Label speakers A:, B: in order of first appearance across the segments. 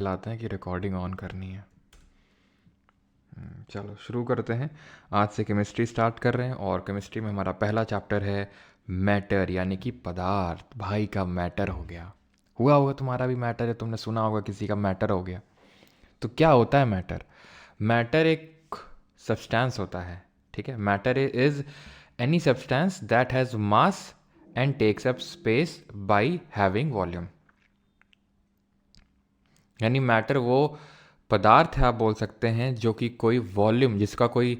A: लाते हैं कि recording on करनी है। चलो शुरू करते हैं। आज से केमिस्ट्री स्टार्ट कर रहे हैं और केमिस्ट्री में हमारा पहला चैप्टर है मैटर, यानी कि पदार्थ। भाई का मैटर हो गया। हुआ होगा तुम्हारा भी मैटर है, तुमने सुना होगा किसी का मैटर हो गया। तो क्या होता है मैटर? मैटर एक सब्सटेंस होता है, ठीक है। Matter is any substance that has mass and takes up space by having volume. यानी मैटर वो पदार्थ है, आप बोल सकते हैं, जो कि कोई वॉल्यूम, जिसका कोई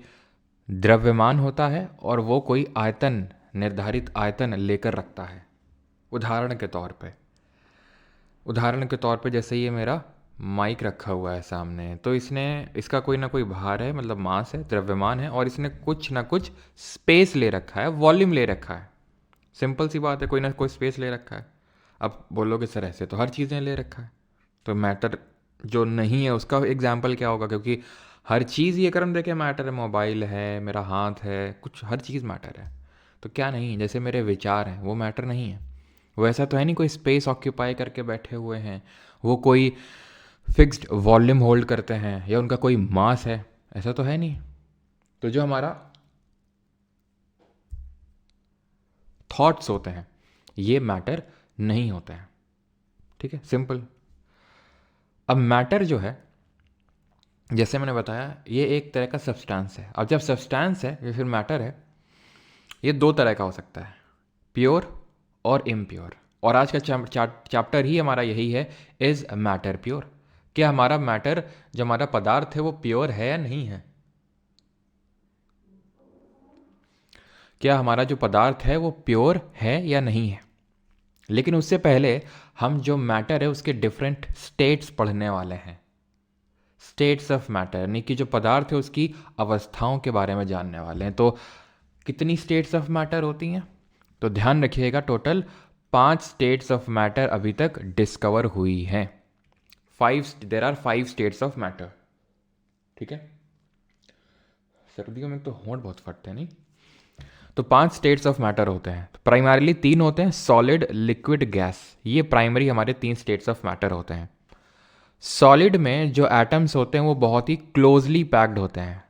A: द्रव्यमान होता है और वो कोई आयतन, निर्धारित आयतन लेकर रखता है। उदाहरण के तौर पे जैसे ये मेरा माइक रखा हुआ है सामने, तो इसका कोई ना कोई भार है, मतलब मास है, द्रव्यमान है, और इसने कुछ ना कुछ स्पेस ले रखा है, वॉल्यूम ले रखा है। सिंपल सी बात है, कोई ना कोई स्पेस ले रखा है। अब बोलोगे सर ऐसे तो हर चीज़ें ले रखा है, तो मैटर जो नहीं है उसका एग्जाम्पल क्या होगा? क्योंकि हर चीज़ ये क्रम देखे मैटर है। मोबाइल है, मेरा हाथ है, कुछ हर चीज़ मैटर है। तो क्या नहीं है? जैसे मेरे विचार हैं वो मैटर नहीं है। वो ऐसा तो है नहीं कोई स्पेस ऑक्यूपाई करके बैठे हुए हैं, वो कोई फिक्स्ड वॉल्यूम होल्ड करते हैं या उनका कोई मास है, ऐसा तो है नहीं। तो जो हमारा थॉट्स होते हैं ये मैटर नहीं होते हैं, ठीक है, सिंपल। अब मैटर जो है, जैसे मैंने बताया, ये एक तरह का सब्सटेंस है। अब जब सब्सटेंस है या फिर मैटर है, ये दो तरह का हो सकता है, प्योर और इम्प्योर। और आज का चैप्टर ही हमारा यही है, इज मैटर प्योर? क्या हमारा मैटर, जो हमारा पदार्थ है, वो प्योर है या नहीं है? क्या हमारा जो पदार्थ है वो प्योर है या नहीं है? लेकिन उससे पहले हम जो मैटर है उसके डिफरेंट स्टेट्स पढ़ने वाले हैं। स्टेट्स ऑफ मैटर यानी कि जो पदार्थ है उसकी अवस्थाओं के बारे में जानने वाले हैं। तो कितनी स्टेट्स ऑफ मैटर होती हैं? तो ध्यान रखिएगा, टोटल 5 स्टेट्स ऑफ मैटर अभी तक डिस्कवर हुई हैं। There are 5 states of matter, ठीक है। सर्दियों में तो होंठ बहुत फटते हैं नहीं। तो 5 स्टेट्स ऑफ मैटर होते हैं। तो प्राइमरीली 3 होते हैं, सॉलिड, लिक्विड, गैस। ये प्राइमरी हमारे 3 स्टेट्स ऑफ मैटर होते हैं। सॉलिड में जो एटम्स होते हैं वो बहुत ही क्लोजली पैक्ड होते हैं।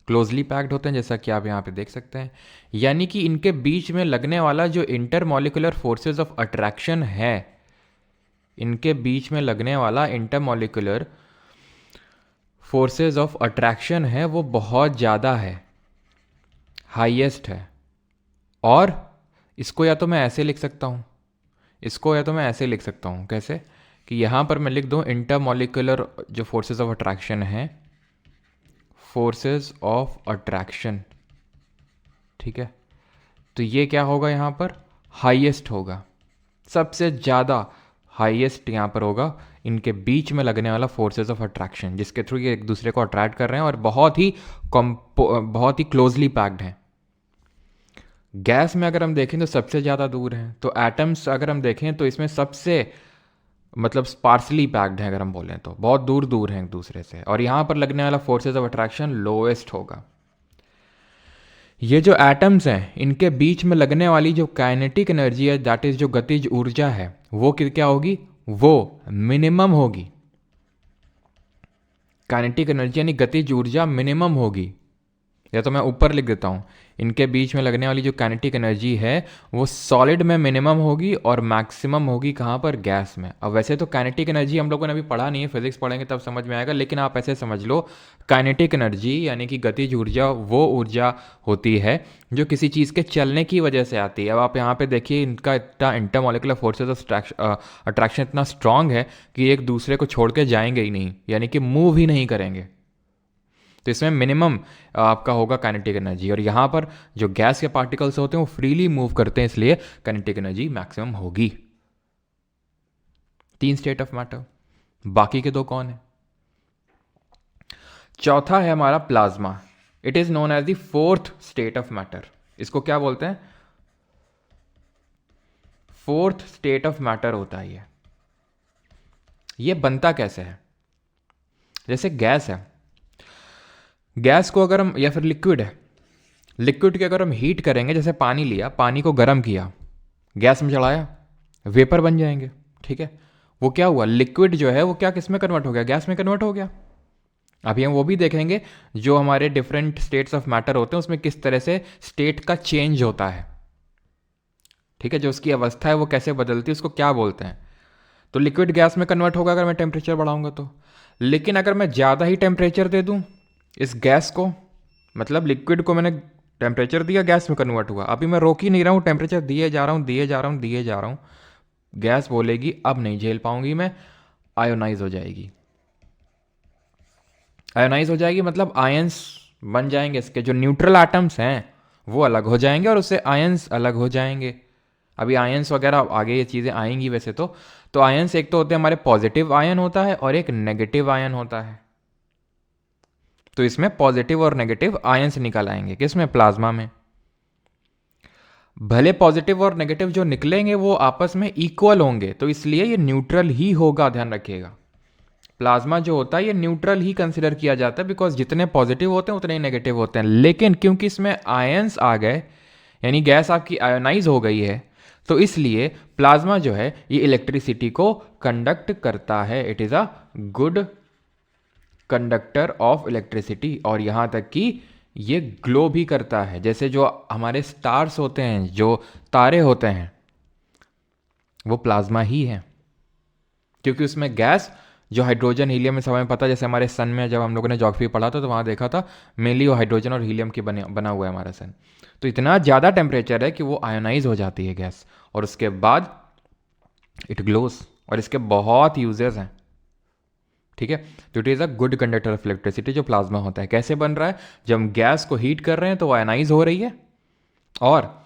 A: क्लोजली पैक्ड होते हैं, जैसा कि आप यहाँ पे देख सकते हैं। यानी कि इनके बीच में लगने वाला जो इंटरमॉलिकुलर फोर्सेस ऑफ अट्रैक्शन है, इनके बीच में लगने वाला इंटरमॉलिकुलर फोर्सेस ऑफ अट्रैक्शन है, वो बहुत ज़्यादा है, हाईएस्ट है। और इसको या तो मैं ऐसे लिख सकता हूँ, इसको या तो मैं ऐसे लिख सकता हूँ, कैसे? कि यहाँ पर मैं लिख दूँ इंटरमॉलिकुलर जो फोर्सेस ऑफ अट्रैक्शन है, फोर्सेस ऑफ अट्रैक्शन, ठीक है। तो ये क्या होगा? यहाँ पर हाईएस्ट होगा, सबसे ज़्यादा हाईएस्ट यहाँ पर होगा इनके बीच में लगने वाला फोर्सेस ऑफ अट्रैक्शन, जिसके थ्रू ये एक दूसरे को अट्रैक्ट कर रहे हैं और बहुत ही क्लोजली पैक्ड हैं। गैस में अगर हम देखें तो सबसे ज़्यादा दूर हैं। तो एटम्स अगर हम देखें तो इसमें सबसे, मतलब स्पार्सली पैक्ड हैं, अगर हम बोलें तो बहुत दूर दूर हैं एक दूसरे से। और यहाँ पर लगने वाला फोर्सेस ऑफ अट्रैक्शन लोएस्ट होगा। ये जो एटम्स हैं इनके बीच में लगने वाली जो काइनेटिक एनर्जी है, दैट इज जो गतिज ऊर्जा है, वो क्या होगी? वो मिनिमम होगी। काइनेटिक एनर्जी यानी गतिज ऊर्जा मिनिमम होगी। या तो मैं ऊपर लिख देता हूँ, इनके बीच में लगने वाली जो काइनेटिक एनर्जी है वो सॉलिड में मिनिमम होगी और मैक्सिमम होगी कहाँ पर? गैस में। अब वैसे तो काइनेटिक एनर्जी हम लोगों ने अभी पढ़ा नहीं है, फिजिक्स पढ़ेंगे तब समझ में आएगा, लेकिन आप ऐसे समझ लो, काइनेटिक एनर्जी यानी कि गतिज ऊर्जा वो ऊर्जा होती है जो किसी चीज़ के चलने की वजह से आती है। अब आप यहाँ पे देखिए, इनका इतना इंटरमॉलिकुलर फोर्सेस ऑफ अट्रैक्शन इतना स्ट्रांग है कि एक दूसरे को छोड़ के जाएंगे ही नहीं, यानी कि मूव ही नहीं करेंगे। तो इसमें मिनिमम आपका होगा काइनेटिक एनर्जी। और यहाँ पर जो गैस के पार्टिकल्स होते हैं वो फ्रीली मूव करते हैं, इसलिए काइनेटिक एनर्जी मैक्सिमम होगी। 3 स्टेट ऑफ मैटर। बाकी के 2 कौन है? चौथा है हमारा plasma. It is known as the 4th state of matter. इसको क्या बोलते हैं? 4th स्टेट ऑफ मैटर होता है ये बनता कैसे है? जैसे गैस है, गैस को अगर हम, या फिर लिक्विड है, लिक्विड की अगर हम हीट करेंगे, जैसे पानी लिया, पानी को गर्म किया, गैस में चढ़ाया, वेपर बन जाएंगे, ठीक है। वो क्या हुआ, लिक्विड जो है वो क्या किस में कन्वर्ट हो गया, गैस में कन्वर्ट हो गया। अभी हम वो भी देखेंगे जो हमारे डिफरेंट स्टेट्स ऑफ मैटर होते हैं उसमें किस तरह से स्टेट का चेंज होता है, ठीक है। जो उसकी अवस्था है वो कैसे बदलती है, उसको क्या बोलते हैं। तो लिक्विड गैस में कन्वर्ट होगा अगर मैं टेम्परेचर बढ़ाऊंगा तो। लेकिन अगर मैं ज़्यादा ही टेम्परेचर दे दूं इस गैस को, मतलब लिक्विड को मैंने टेम्परेचर दिया, गैस में कन्वर्ट हुआ, अभी मैं रोक ही नहीं रहा हूँ, टेम्परेचर दिए जा रहा हूँ, दिए जा रहा हूँ, दिए जा रहा हूँ, गैस बोलेगी अब नहीं झेल पाऊंगी मैं, आयोनाइज हो जाएगी। आयोनाइज हो जाएगी मतलब आयंस बन जाएंगे, इसके जो न्यूट्रल एटम्स हैं वो अलग हो जाएंगे और उससे आयंस अलग हो जाएंगे। अभी आयंस वगैरह आगे ये चीज़ें आएंगी वैसे तो आयंस एक तो होते हैं हमारे पॉजिटिव आयन होता है और एक नेगेटिव आयन होता है। तो इसमें पॉजिटिव और नेगेटिव आयंस निकल आएंगे किसमें, प्लाज्मा में। भले पॉजिटिव और नेगेटिव जो निकलेंगे वो आपस में इक्वल होंगे, तो इसलिए ये न्यूट्रल ही होगा, ध्यान रखिएगा। प्लाज्मा जो होता है ये न्यूट्रल ही कंसिडर किया जाता है, बिकॉज जितने पॉजिटिव होते हैं उतने ही नेगेटिव होते हैं। लेकिन क्योंकि इसमें आयंस आ गए, यानी गैस आपकी आयोनाइज हो गई है, तो इसलिए प्लाज्मा जो है ये इलेक्ट्रिसिटी को कंडक्ट करता है। It is a good conductor of electricity. और यहाँ तक कि ये ग्लो भी करता है, जैसे जो हमारे स्टार्स होते हैं, जो तारे होते हैं, वो प्लाज्मा ही है, क्योंकि उसमें गैस जो हाइड्रोजन हीलियम में समय पता, जैसे हमारे सन में जब हम लोगों ने ज्योग्राफी पढ़ा था तो वहाँ देखा था मेनली वो हाइड्रोजन और हीलियम के बना हुआ है हमारा सन। तो इतना ज़्यादा टेम्परेचर है कि वो आयोनाइज हो जाती है गैस, और उसके बाद इट ग्लोस। और इसके बहुत यूजेस हैं, ठीक है। तो it is a good conductor of electricity जो प्लाज्मा होता है। कैसे बन रहा है, जब हम गैस को हीट कर रहे हैं तो वो आयनाइज हो रही है और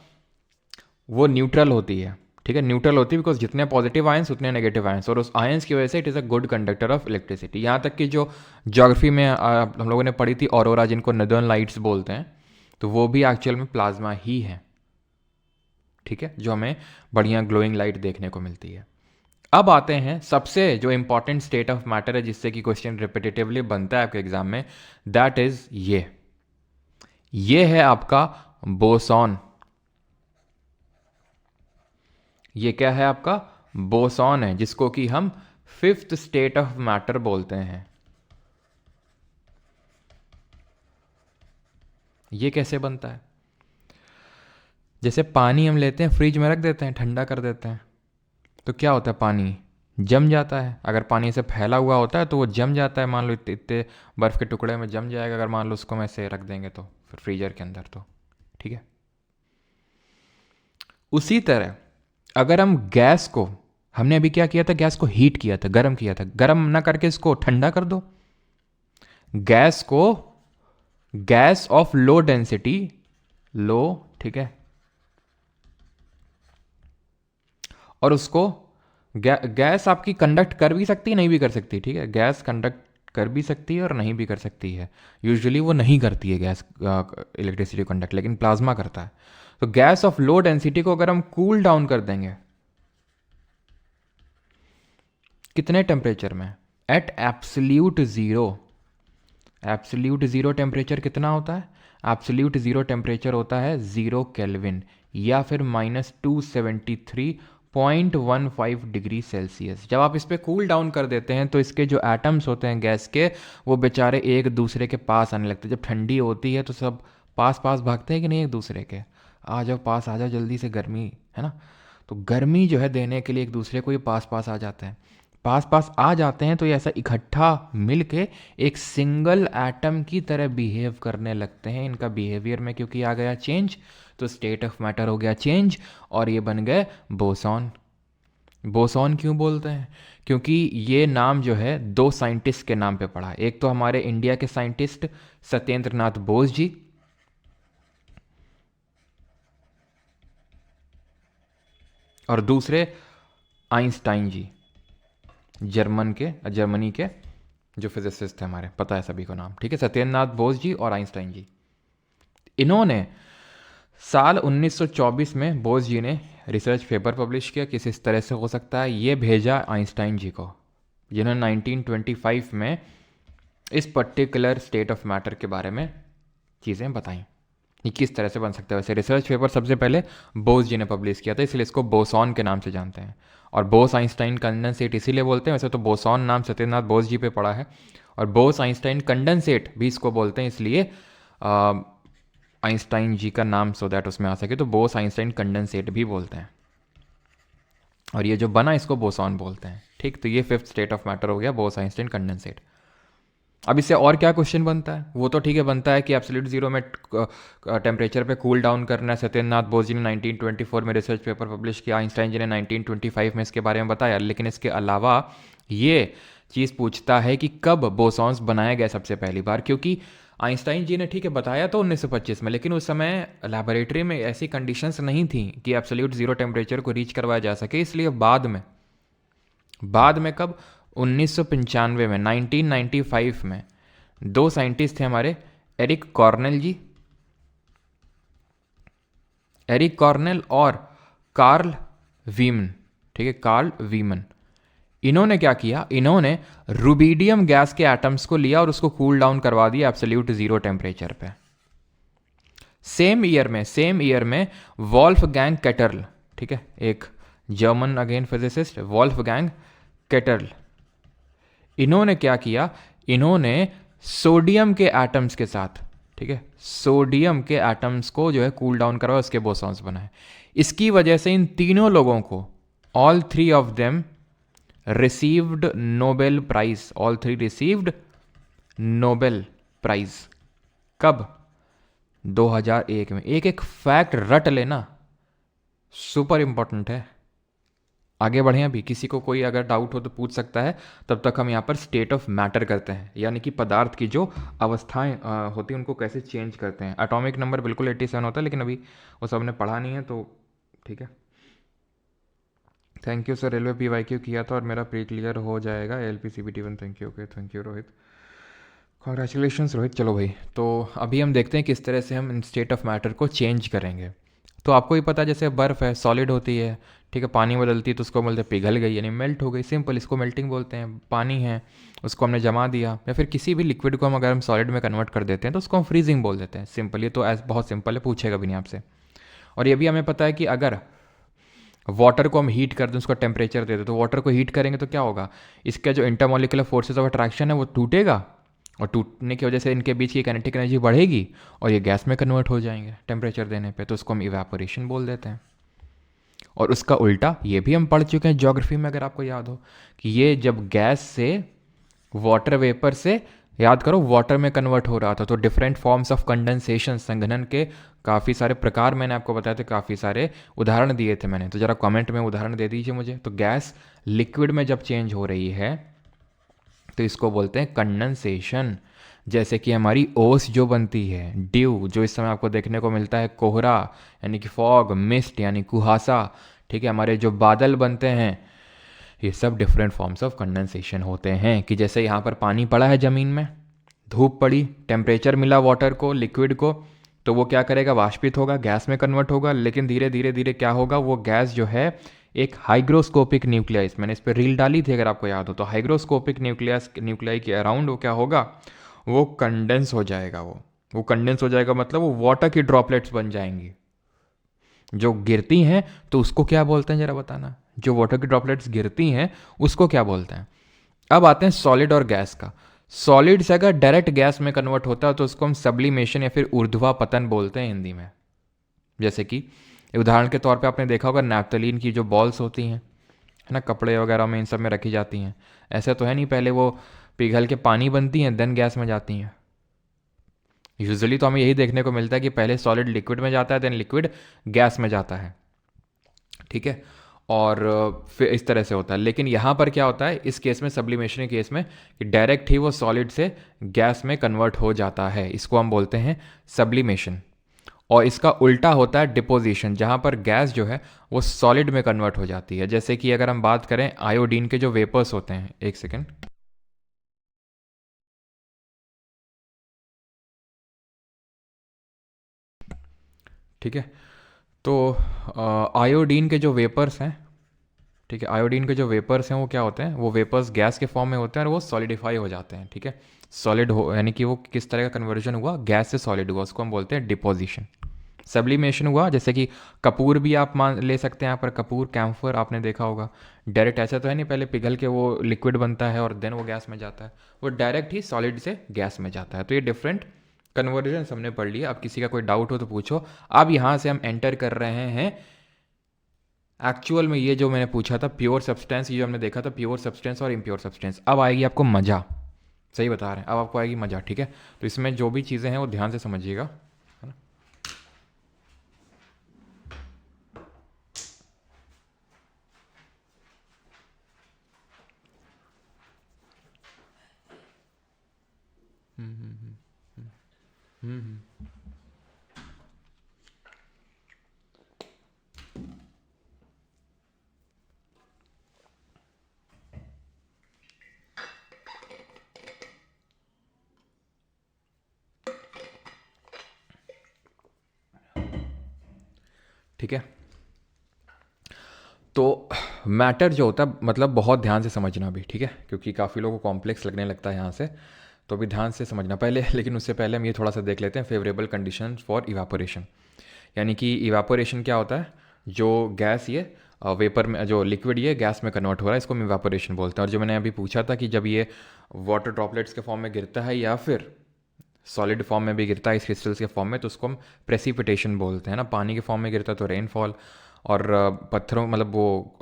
A: वो न्यूट्रल होती है, ठीक है। न्यूट्रल होती है बिकॉज जितने पॉजिटिव आयंस उतने नेगेटिव आयंस, और उस आयंस की वजह से it is a good conductor of electricity. यहाँ तक कि जो ज्योग्राफी में हम लोगों ने पढ़ी थी ऑरोरा, जिनको नदर्न लाइट्स बोलते हैं, तो वो भी एक्चुअल में प्लाज्मा ही है, ठीक है, जो हमें बढ़िया ग्लोइंग लाइट देखने को मिलती है। अब आते हैं सबसे जो इंपॉर्टेंट स्टेट ऑफ मैटर है, जिससे कि क्वेश्चन रिपीटेटिवली बनता है आपके एग्जाम में, दैट इज ये है आपका बोसॉन। ये क्या है, आपका बोसॉन है, जिसको कि हम फिफ्थ स्टेट ऑफ मैटर बोलते हैं। ये कैसे बनता है, जैसे पानी हम लेते हैं, फ्रिज में रख देते हैं, ठंडा कर देते हैं, तो क्या होता है, पानी जम जाता है। अगर पानी से फैला हुआ होता है तो वो जम जाता है, मान लो इतने इतने बर्फ़ के टुकड़े में जम जाएगा, अगर मान लो उसको हम ऐसे रख देंगे तो फिर फ्रीजर के अंदर, तो ठीक है। उसी तरह अगर हम गैस को, हमने अभी क्या किया था, गैस को हीट किया था, गर्म किया था, गर्म ना करके इसको ठंडा कर दो, गैस को, गैस ऑफ लो डेंसिटी, लो, ठीक है, और उसको गैस आपकी कंडक्ट कर भी सकती है, नहीं भी कर सकती, ठीक है। गैस कंडक्ट कर भी सकती है और नहीं भी कर सकती है। यूजुअली वो नहीं करती है गैस इलेक्ट्रिसिटी कंडक्ट, लेकिन प्लाज्मा करता है। तो गैस ऑफ लो डेंसिटी को अगर हम कूल डाउन कर देंगे, कितने टेम्परेचर में, at absolute zero. Absolute zero temperature कितना होता है, एब्सोल्यूट ज़ीरो टेम्परेचर होता है 0 केल्विन, या फिर -273.15 डिग्री सेल्सियस। जब आप इस पर कूल डाउन कर देते हैं तो इसके जो एटम्स होते हैं गैस के, वो बेचारे एक दूसरे के पास आने लगते हैं। जब ठंडी होती है तो सब पास पास भागते हैं कि नहीं एक दूसरे के, आ जाओ पास, आ जाओ जल्दी से, गर्मी है ना। तो गर्मी जो है देने के लिए एक दूसरे को ये पास पास आ जाते हैं, पास पास आ जाते हैं, तो ये ऐसा इकट्ठा मिल के एक सिंगल एटम की तरह बिहेव करने लगते हैं। इनका बिहेवियर में क्योंकि आ गया चेंज, तो स्टेट ऑफ मैटर हो गया चेंज, और ये बन गए बोसॉन। बोसॉन क्यों बोलते हैं, क्योंकि ये नाम जो है दो साइंटिस्ट के नाम पे पड़ा। एक तो हमारे इंडिया के साइंटिस्ट सत्येंद्र नाथ बोस जी, और दूसरे आइंस्टाइन जी, जर्मनी के जो फिजिसिस्ट थे हमारे, पता है सभी को नाम, ठीक है, सत्येंद्र नाथ बोस जी और आइंस्टाइन जी। इन्होंने साल 1924 में बोस जी ने रिसर्च पेपर पब्लिश किया, किस इस तरह से हो सकता है, ये भेजा आइंस्टाइन जी को, जिन्होंने 1925 में इस पर्टिकुलर स्टेट ऑफ मैटर के बारे में चीज़ें बताई। ये किस तरह से बन सकता है? वैसे रिसर्च पेपर सबसे पहले बोस जी ने पब्लिश किया था, इसलिए इसको बोसॉन के नाम से जानते हैं। और बोस आइंस्टाइन कंडेंसेट इसीलिए बोलते हैं, वैसे तो बोसॉन नाम सत्येंद्रनाथ बोस जी पे पड़ा है। और बोस आइंस्टाइन कंडेंसेट भी इसको बोलते हैं, इसलिए आइंस्टाइन जी का नाम सो दैट उसमें आ सके, तो बोस आइंस्टाइन कंडेंसेट भी बोलते हैं। और ये जो बना इसको बोसॉन बोलते हैं। ठीक, तो ये फिफ्थ स्टेट ऑफ मैटर हो गया, बोस आइंस्टाइन कंडेंसेट। अब इससे और क्या क्वेश्चन बनता है? वो तो ठीक है, बनता है कि एब्सोल्यूट जीरो में टेम्परेचर पे कूल डाउन करना है। सत्येंद्रनाथ बोस जी ने 1924 में रिसर्च पेपर पब्लिश किया, आइंस्टाइन जी ने 1925 में इसके बारे में बताया। लेकिन इसके अलावा ये चीज़ पूछता है कि कब बोसॉन्स बनाया गया सबसे पहली बार, क्योंकि आइंस्टाइन जी ने ठीक है बताया तो 1925 में, लेकिन उस समय लैबोरेटरी में ऐसी कंडीशंस नहीं थी कि एब्सोल्यूट जीरो टेम्परेचर को रीच करवाया जा सके, इसलिए बाद में कब? 1995 में, 1995 में दो साइंटिस्ट थे हमारे, एरिक कॉर्नेल जी, एरिक कॉर्नेल और कार्ल वीमन। ठीक है, कार्ल वीमन। इन्होंने क्या किया? इन्होंने रुबीडियम गैस के एटम्स को लिया और उसको कूल डाउन करवा दिया एब्सोल्यूट जीरो टेम्परेचर पे। सेम ईयर में वॉल्फगैंग केटर्ल, ठीक है, एक जर्मन अगेन फिजिसिस्ट वॉल्फगैंग केटर्ल, इन्होंने क्या किया? इन्होंने सोडियम के एटम्स के साथ, ठीक है, सोडियम के एटम्स को जो है कूल डाउन करवाया, उसके बोसॉन्स बनाए। इसकी वजह से इन तीनों लोगों को, all three of them received Nobel prize, all three received Nobel prize. कब? 2001 में। एक एक फैक्ट रट लेना, सुपर इंपॉर्टेंट है। आगे बढ़े, अभी किसी को कोई अगर डाउट हो तो पूछ सकता है, तब तक हम यहाँ पर स्टेट ऑफ मैटर करते हैं, यानी कि पदार्थ की जो अवस्थाएं होती हैं उनको कैसे चेंज करते हैं। एटॉमिक नंबर बिल्कुल 87 होता है, लेकिन अभी वो सब ने पढ़ा नहीं है, तो ठीक है। Thank you sir, railway PYQ किया था और मेरा प्री क्लियर हो जाएगा ALP CBT1। Thank you. Okay, thank you Rohit, congratulation Rohit. चलो भाई, तो अभी हम देखते हैं किस तरह से हम इन स्टेट ऑफ मैटर को चेंज करेंगे। तो आपको ही पता है, जैसे बर्फ़ है सॉलिड होती है, ठीक है, पानी बदलती है तो उसको बोलते हैं पिघल गई, यानी मेल्ट हो गई, सिंपल, इसको मेल्टिंग बोलते हैं। पानी है, उसको हमने जमा दिया, या फिर किसी भी लिक्विड को हम अगर हम सॉलिड में कन्वर्ट कर देते हैं तो उसको हम फ्रीजिंग बोल देते हैं। सिंपल, ये तो ऐसा बहुत सिंपल है, पूछेगा भी नहीं आपसे। और ये भी हमें पता है कि अगर वाटर को हम हीट कर दें, उसको टेम्परेचर दे दें, तो वाटर को हीट करेंगे तो क्या होगा? इसका जो इंटरमोलिकुलर फोर्सेज ऑफ अट्रैक्शन है वो टूटेगा, और टूटने की वजह से इनके बीच की काइनेटिक एनर्जी बढ़ेगी और ये गैस में कन्वर्ट हो जाएंगे टेम्परेचर देने पे, तो उसको हम इवेपोरेशन बोल देते हैं। और उसका उल्टा ये भी हम पढ़ चुके हैं ज्योग्राफी में, अगर आपको याद हो, कि ये जब गैस से वाटर वेपर से, याद करो, वाटर में कन्वर्ट हो रहा था, तो डिफरेंट फॉर्म्स ऑफ कंडेंसेशन, संघनन के काफ़ी सारे प्रकार मैंने आपको बताए थे, काफ़ी सारे उदाहरण दिए थे मैंने, तो ज़रा कमेंट में उदाहरण दे दीजिए मुझे। तो गैस लिक्विड में जब चेंज हो रही है तो इसको बोलते हैं कंडेंसेशन। जैसे कि हमारी ओस जो बनती है, ड्यू जो इस समय आपको देखने को मिलता है, कोहरा यानी कि फॉग, मिस्ट यानी कुहासा, ठीक है, हमारे जो बादल बनते हैं, ये सब डिफरेंट फॉर्म्स ऑफ कंडेंसेशन होते हैं। कि जैसे यहाँ पर पानी पड़ा है ज़मीन में, धूप पड़ी, टेम्परेचर मिला वाटर को, लिक्विड को, तो वो क्या करेगा? वाष्पित होगा, गैस में कन्वर्ट होगा, लेकिन धीरे धीरे धीरे क्या होगा? वो गैस जो है एक हाइग्रोस्कोपिक न्यूक्लियस, मैंने इस पर रील डाली थी अगर आपको याद हो, तो हाइग्रोस्कोपिक न्यूक्लियाई के अराउंड वो क्या होगा? वो कंडेंस हो जाएगा। वो कंडेंस हो जाएगा मतलब वो वाटर की ड्रॉपलेट्स बन जाएंगी जो गिरती हैं। तो उसको क्या बोलते हैं, जरा बताना? जो वाटर की ड्रॉपलेट्स गिरती हैं उसको क्या बोलते हैं? अब आते हैं सॉलिड और गैस का। सॉलिड से अगर डायरेक्ट गैस में कन्वर्ट होता है तो उसको हम सब्लिमेशन या फिर ऊर्ध्वापतन बोलते हैं हिंदी में। जैसे कि उदाहरण के तौर पे आपने देखा होगा नैप्थलीन की जो बॉल्स होती हैं, है ना, कपड़े वगैरह में इन सब में रखी जाती हैं। ऐसा तो है नहीं, पहले वो पिघल के पानी बनती हैं देन गैस में जाती हैं। यूजुअली तो हमें यही देखने को मिलता है कि पहले सॉलिड लिक्विड में जाता है देन लिक्विड गैस में जाता है, ठीक है, और फिर इस तरह से होता है। लेकिन यहाँ पर क्या होता है इस केस में, सब्लिमेशन के केस में, कि डायरेक्ट ही वो सॉलिड से गैस में कन्वर्ट हो जाता है, इसको हम बोलते हैं सब्लिमेशन। और इसका उल्टा होता है डिपोजिशन, जहाँ पर गैस जो है वो सॉलिड में कन्वर्ट हो जाती है। जैसे कि अगर हम बात करें आयोडीन के जो वेपर्स होते हैं, एक सेकेंड, ठीक है, तो आयोडीन के जो वेपर्स हैं, ठीक है। आयोडीन के जो वेपर्स हैं वो क्या होते हैं, वो वेपर्स गैस के फॉर्म में होते हैं और वो सॉलिडिफाई हो जाते हैं। ठीक है, सॉलिड हो यानी कि वो किस तरह का कन्वर्जन हुआ, गैस से सॉलिड हुआ, उसको हम बोलते हैं डिपोजिशन। सब्लिमेशन हुआ, जैसे कि कपूर भी आप मान ले सकते हैं यहाँ पर, कपूर कैम्फर आपने देखा होगा, डायरेक्ट ऐसा तो है नहीं पहले पिघल के वो लिक्विड बनता है और देन वो गैस में जाता है, वो डायरेक्ट ही सॉलिड से गैस में जाता है। तो ये डिफरेंट कन्वर्जन हमने पढ़ लिया। अब किसी का कोई डाउट हो तो पूछो। अब यहाँ से हम एंटर कर रहे हैं एक्चुअल में ये जो मैंने पूछा था प्योर सब्सटेंस, ये जो हमने देखा था प्योर सब्सटेंस और इम्प्योर सब्सटेंस। अब आएगी आपको मज़ा, सही बता रहे हैं, अब आपको आएगी मज़ा। ठीक है, तो इसमें जो भी चीज़ें हैं वो ध्यान से समझिएगा, है ना। ठीक है, तो मैटर जो होता है मतलब बहुत ध्यान से समझना भी, ठीक है, क्योंकि काफ़ी लोगों को कॉम्प्लेक्स लगने लगता है यहाँ से, तो भी ध्यान से समझना पहले। लेकिन उससे पहले हम ये थोड़ा सा देख लेते हैं फेवरेबल कंडीशन फॉर इवापोरेशन। यानी कि इवापोरेशन क्या होता है, जो गैस ये वेपर में, जो लिक्विड ये गैस में कन्वर्ट हो रहा है, इसको हम इवापोरेशन बोलते हैं। और जो मैंने अभी पूछा था कि जब ये वाटर ड्रॉपलेट्स के फॉर्म में गिरता है या फिर सॉलिड फॉर्म में भी गिरता है इस क्रिस्टल्स के फॉर्म में, तो उसको हम प्रेसिपिटेशन बोलते हैं ना। पानी के फॉर्म में गिरता है तो रेनफॉल, और पत्थरों मतलब वो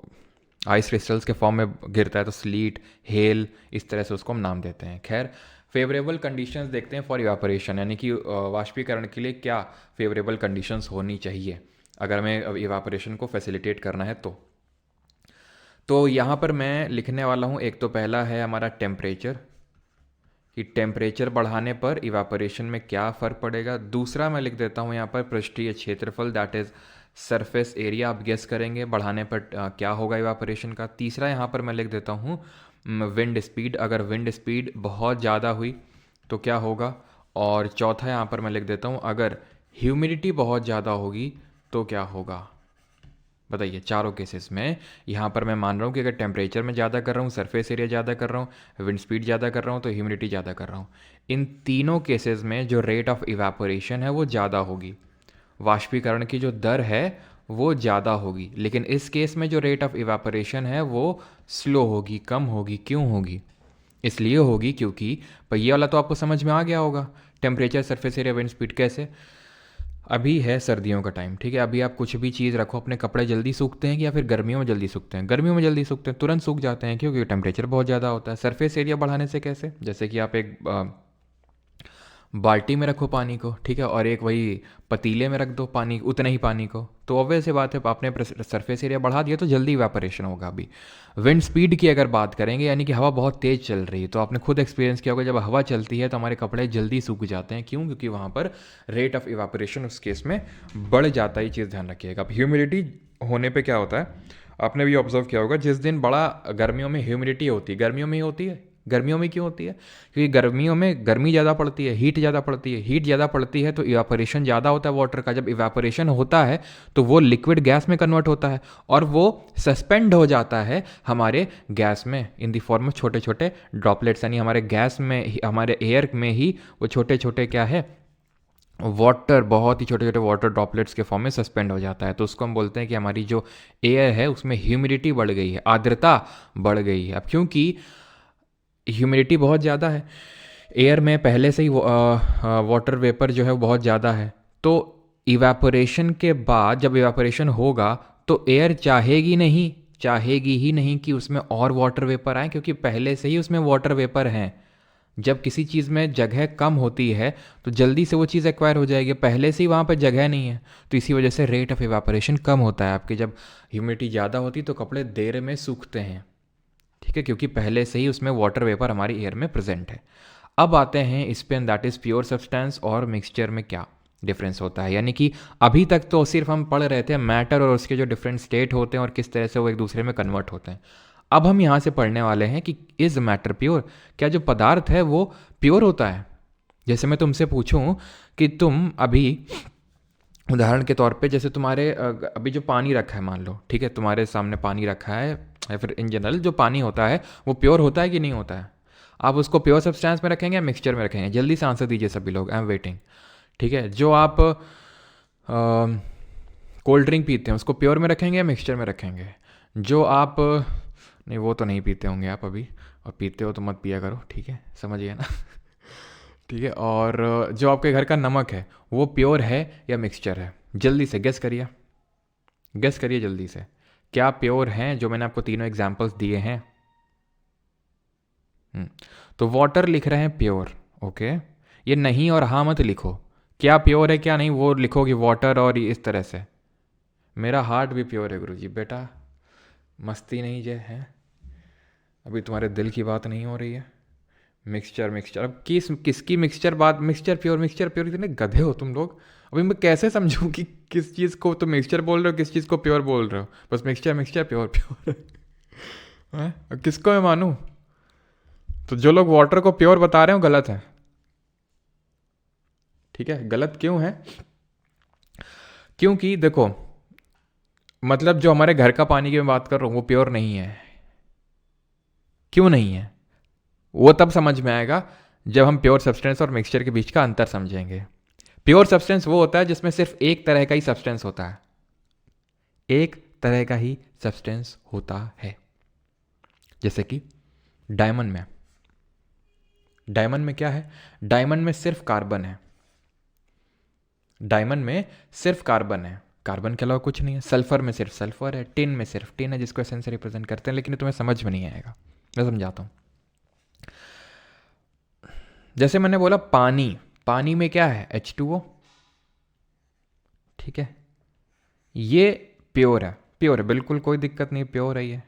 A: आइस क्रिस्टल्स के फॉर्म में गिरता है तो स्लीट, हेल, इस तरह से उसको हम नाम देते हैं। खैर, फेवरेबल कंडीशंस देखते हैं फॉर इवापोरेशन, यानी कि वाष्पीकरण के लिए क्या फेवरेबल कंडीशंस होनी चाहिए अगर हमें इवापोरेशन को फैसिलिटेट करना है तो यहाँ पर मैं लिखने वाला हूँ, एक तो पहला है हमारा टेम्परेचर, कि टेम्परेचर बढ़ाने पर इवापोरेशन में क्या फ़र्क पड़ेगा। दूसरा मैं लिख देता हूँ यहाँ पर पृष्ठीय क्षेत्रफल, दैट इज़ सरफेस एरिया, आप गेस करेंगे बढ़ाने पर क्या होगा इवापोरेशन का। तीसरा यहाँ पर मैं लिख देता हूँ विंड स्पीड, अगर विंड स्पीड बहुत ज़्यादा हुई तो क्या होगा। और चौथा यहाँ पर मैं लिख देता हूँ अगर ह्यूमिडिटी बहुत ज़्यादा होगी तो क्या होगा। बताइए, चारों केसेस में यहाँ पर मैं मान रहा हूँ कि अगर टेम्परेचर में ज़्यादा कर रहा हूँ, सरफेस एरिया ज़्यादा कर रहा हूँ, विंड स्पीड ज़्यादा कर रहा हूँ, तो ह्यूमिडिटी ज़्यादा कर रहा हूँ, इन तीनों केसेस में जो रेट ऑफ इवापोरेशन है वो ज़्यादा होगी, वाष्पीकरण की जो दर है वो ज़्यादा होगी। लेकिन इस केस में जो रेट ऑफ इवापोरेशन है वो स्लो होगी, कम होगी। क्यों होगी? इसलिए होगी क्योंकि ये वाला तो आपको समझ में आ गया होगा, temperature, surface area, wind speed. कैसे? अभी है सर्दियों का टाइम, ठीक है, अभी आप कुछ भी चीज़ रखो, अपने कपड़े जल्दी सूखते हैं कि या फिर गर्मियों में जल्दी सूखते हैं? गर्मियों में जल्दी सूखते हैं, तुरंत सूख जाते हैं। क्योंकि टेम्परेचर बहुत ज़्यादा होता है। सरफेस एरिया बढ़ाने से कैसे? जैसे कि आप एक बाल्टी में रखो पानी को, ठीक है, और एक वही पतीले में रख दो पानी, उतने ही पानी को, तो ऑब्वियस सी बात है आपने सरफेस एरिया बढ़ा दिया तो जल्दी इवेपोरेशन होगा। अभी विंड स्पीड की अगर बात करेंगे, यानी कि हवा बहुत तेज़ चल रही है, तो आपने खुद एक्सपीरियंस किया होगा जब हवा चलती है तो हमारे कपड़े जल्दी सूख जाते हैं। क्यों? क्योंकि वहाँ पर रेट ऑफ इवेपोरेशन उस केस में बढ़ जाता है। ये चीज़ ध्यान रखिएगा। अब ह्यूमिडिटी होने पर क्या होता है, आपने भी ऑब्जर्व किया होगा, जिस दिन बड़ा गर्मियों में ह्यूमिडिटी होती है, गर्मियों में ही होती है। गर्मियों में क्यों होती है? क्योंकि गर्मियों में गर्मी ज़्यादा पड़ती है, हीट ज़्यादा पड़ती है, हीट ज़्यादा पड़ती है तो इवापोरेशन ज़्यादा होता है वाटर का। जब इवापोरेशन होता है तो वो लिक्विड गैस में कन्वर्ट होता है और वो सस्पेंड हो जाता है हमारे गैस में इन द फॉर्म में छोटे छोटे ड्रॉपलेट्स, यानी हमारे गैस में, हमारे एयर में ही वो छोटे छोटे क्या है, वाटर, बहुत ही छोटे छोटे वाटर ड्रॉपलेट्स के फॉर्म में सस्पेंड हो जाता है। तो उसको हम बोलते हैं कि हमारी जो एयर है उसमें ह्यूमिडिटी बढ़ गई है, आर्द्रता बढ़ गई है। अब क्योंकि ह्यूमिडिटी बहुत ज़्यादा है, एयर में पहले से ही वाटर वेपर जो है वो बहुत ज़्यादा है, तो इवेपोरेशन के बाद जब इवेपोरेशन होगा तो एयर चाहेगी ही नहीं कि उसमें और वाटर वेपर आए, क्योंकि पहले से ही उसमें वाटर वेपर हैं। जब किसी चीज़ में जगह कम होती है तो जल्दी से वो चीज़ एक्वायर हो जाएगी, पहले से ही वहाँ पर जगह नहीं है, तो इसी वजह से रेट ऑफ इवेपोरेशन कम होता है आपके। जब ह्यूमिडिटी ज़्यादा होती तो कपड़े देर में सूखते हैं, ठीक है, क्योंकि पहले से ही उसमें वाटर वेपर हमारी एयर में प्रेजेंट है। अब आते हैं इस पे, दैट इज़ प्योर सब्सटेंस और मिक्सचर में क्या डिफरेंस होता है। यानी कि अभी तक तो सिर्फ हम पढ़ रहे थे मैटर और उसके जो डिफरेंट स्टेट होते हैं और किस तरह से वो एक दूसरे में कन्वर्ट होते हैं। अब हम यहाँ से पढ़ने वाले हैं कि इज़ मैटर प्योर, क्या जो पदार्थ है वो प्योर होता है। जैसे मैं तुमसे पूछूं कि तुम अभी, उदाहरण के तौर पे, जैसे तुम्हारे अभी जो पानी रखा है, मान लो, ठीक है, तुम्हारे सामने पानी रखा है, या फिर इन जनरल जो पानी होता है वो प्योर होता है कि नहीं होता है? आप उसको प्योर सब्सटेंस में रखेंगे या मिक्सचर में रखेंगे? जल्दी से आंसर दीजिए सभी लोग, आई एम वेटिंग। ठीक है, जो आप कोल्ड ड्रिंक पीते हैं उसको प्योर में रखेंगे या मिक्सचर में रखेंगे? जो आप नहीं, वो तो नहीं पीते होंगे आप अभी, और पीते हो तो मत पिया करो, ठीक है, समझिए ना। ठीक है, और जो आपके घर का नमक है वो प्योर है या मिक्सचर है? जल्दी से गेस करिए, गेस करिए जल्दी से, क्या प्योर हैं जो मैंने आपको तीनों एग्जांपल्स दिए हैं? तो वाटर लिख रहे हैं प्योर, ओके, ये नहीं और हाँ मत लिखो, क्या प्योर है क्या नहीं वो लिखोगे वाटर और इस तरह से। मेरा हार्ट भी प्योर है गुरुजी, बेटा मस्ती नहीं जे है, अभी तुम्हारे दिल की बात नहीं हो रही है। मिक्सचर मिक्सचर, अब किसकी मिक्सचर बात, मिक्सचर प्योर इतने गधे हो तुम लोग। अभी मैं कैसे समझूं कि किस चीज़ को तुम मिक्सचर बोल रहे हो, किस चीज़ को प्योर बोल रहे हो? बस मिक्सचर प्योर प्योर है, अब किसको मैं मानूं? तो जो लोग वाटर को प्योर बता रहे हो गलत है, ठीक है। गलत क्यों है? क्योंकि देखो, मतलब जो हमारे घर का पानी की मैं बात कर रहा हूं वो प्योर नहीं है। क्यों नहीं है वो तब समझ में आएगा जब हम प्योर सब्सटेंस और मिक्सचर के बीच का अंतर समझेंगे। प्योर सब्सटेंस वो होता है जिसमें सिर्फ एक तरह का ही सब्सटेंस होता है, एक तरह का ही सब्सटेंस होता है। जैसे कि डायमंड में क्या है? डायमंड में सिर्फ कार्बन है, डायमंड में सिर्फ कार्बन है, कार्बन के अलावा कुछ नहीं है। सल्फर में सिर्फ सल्फर है, टिन में सिर्फ टिन है जिसको एसेंस से रिप्रेजेंट करते हैं, लेकिन तुम्हें समझ में नहीं आएगा, मैं समझाता हूं। जैसे मैंने बोला पानी में क्या है? H2O, ठीक है, ये प्योर है बिल्कुल, कोई दिक्कत नहीं, प्योर है ये,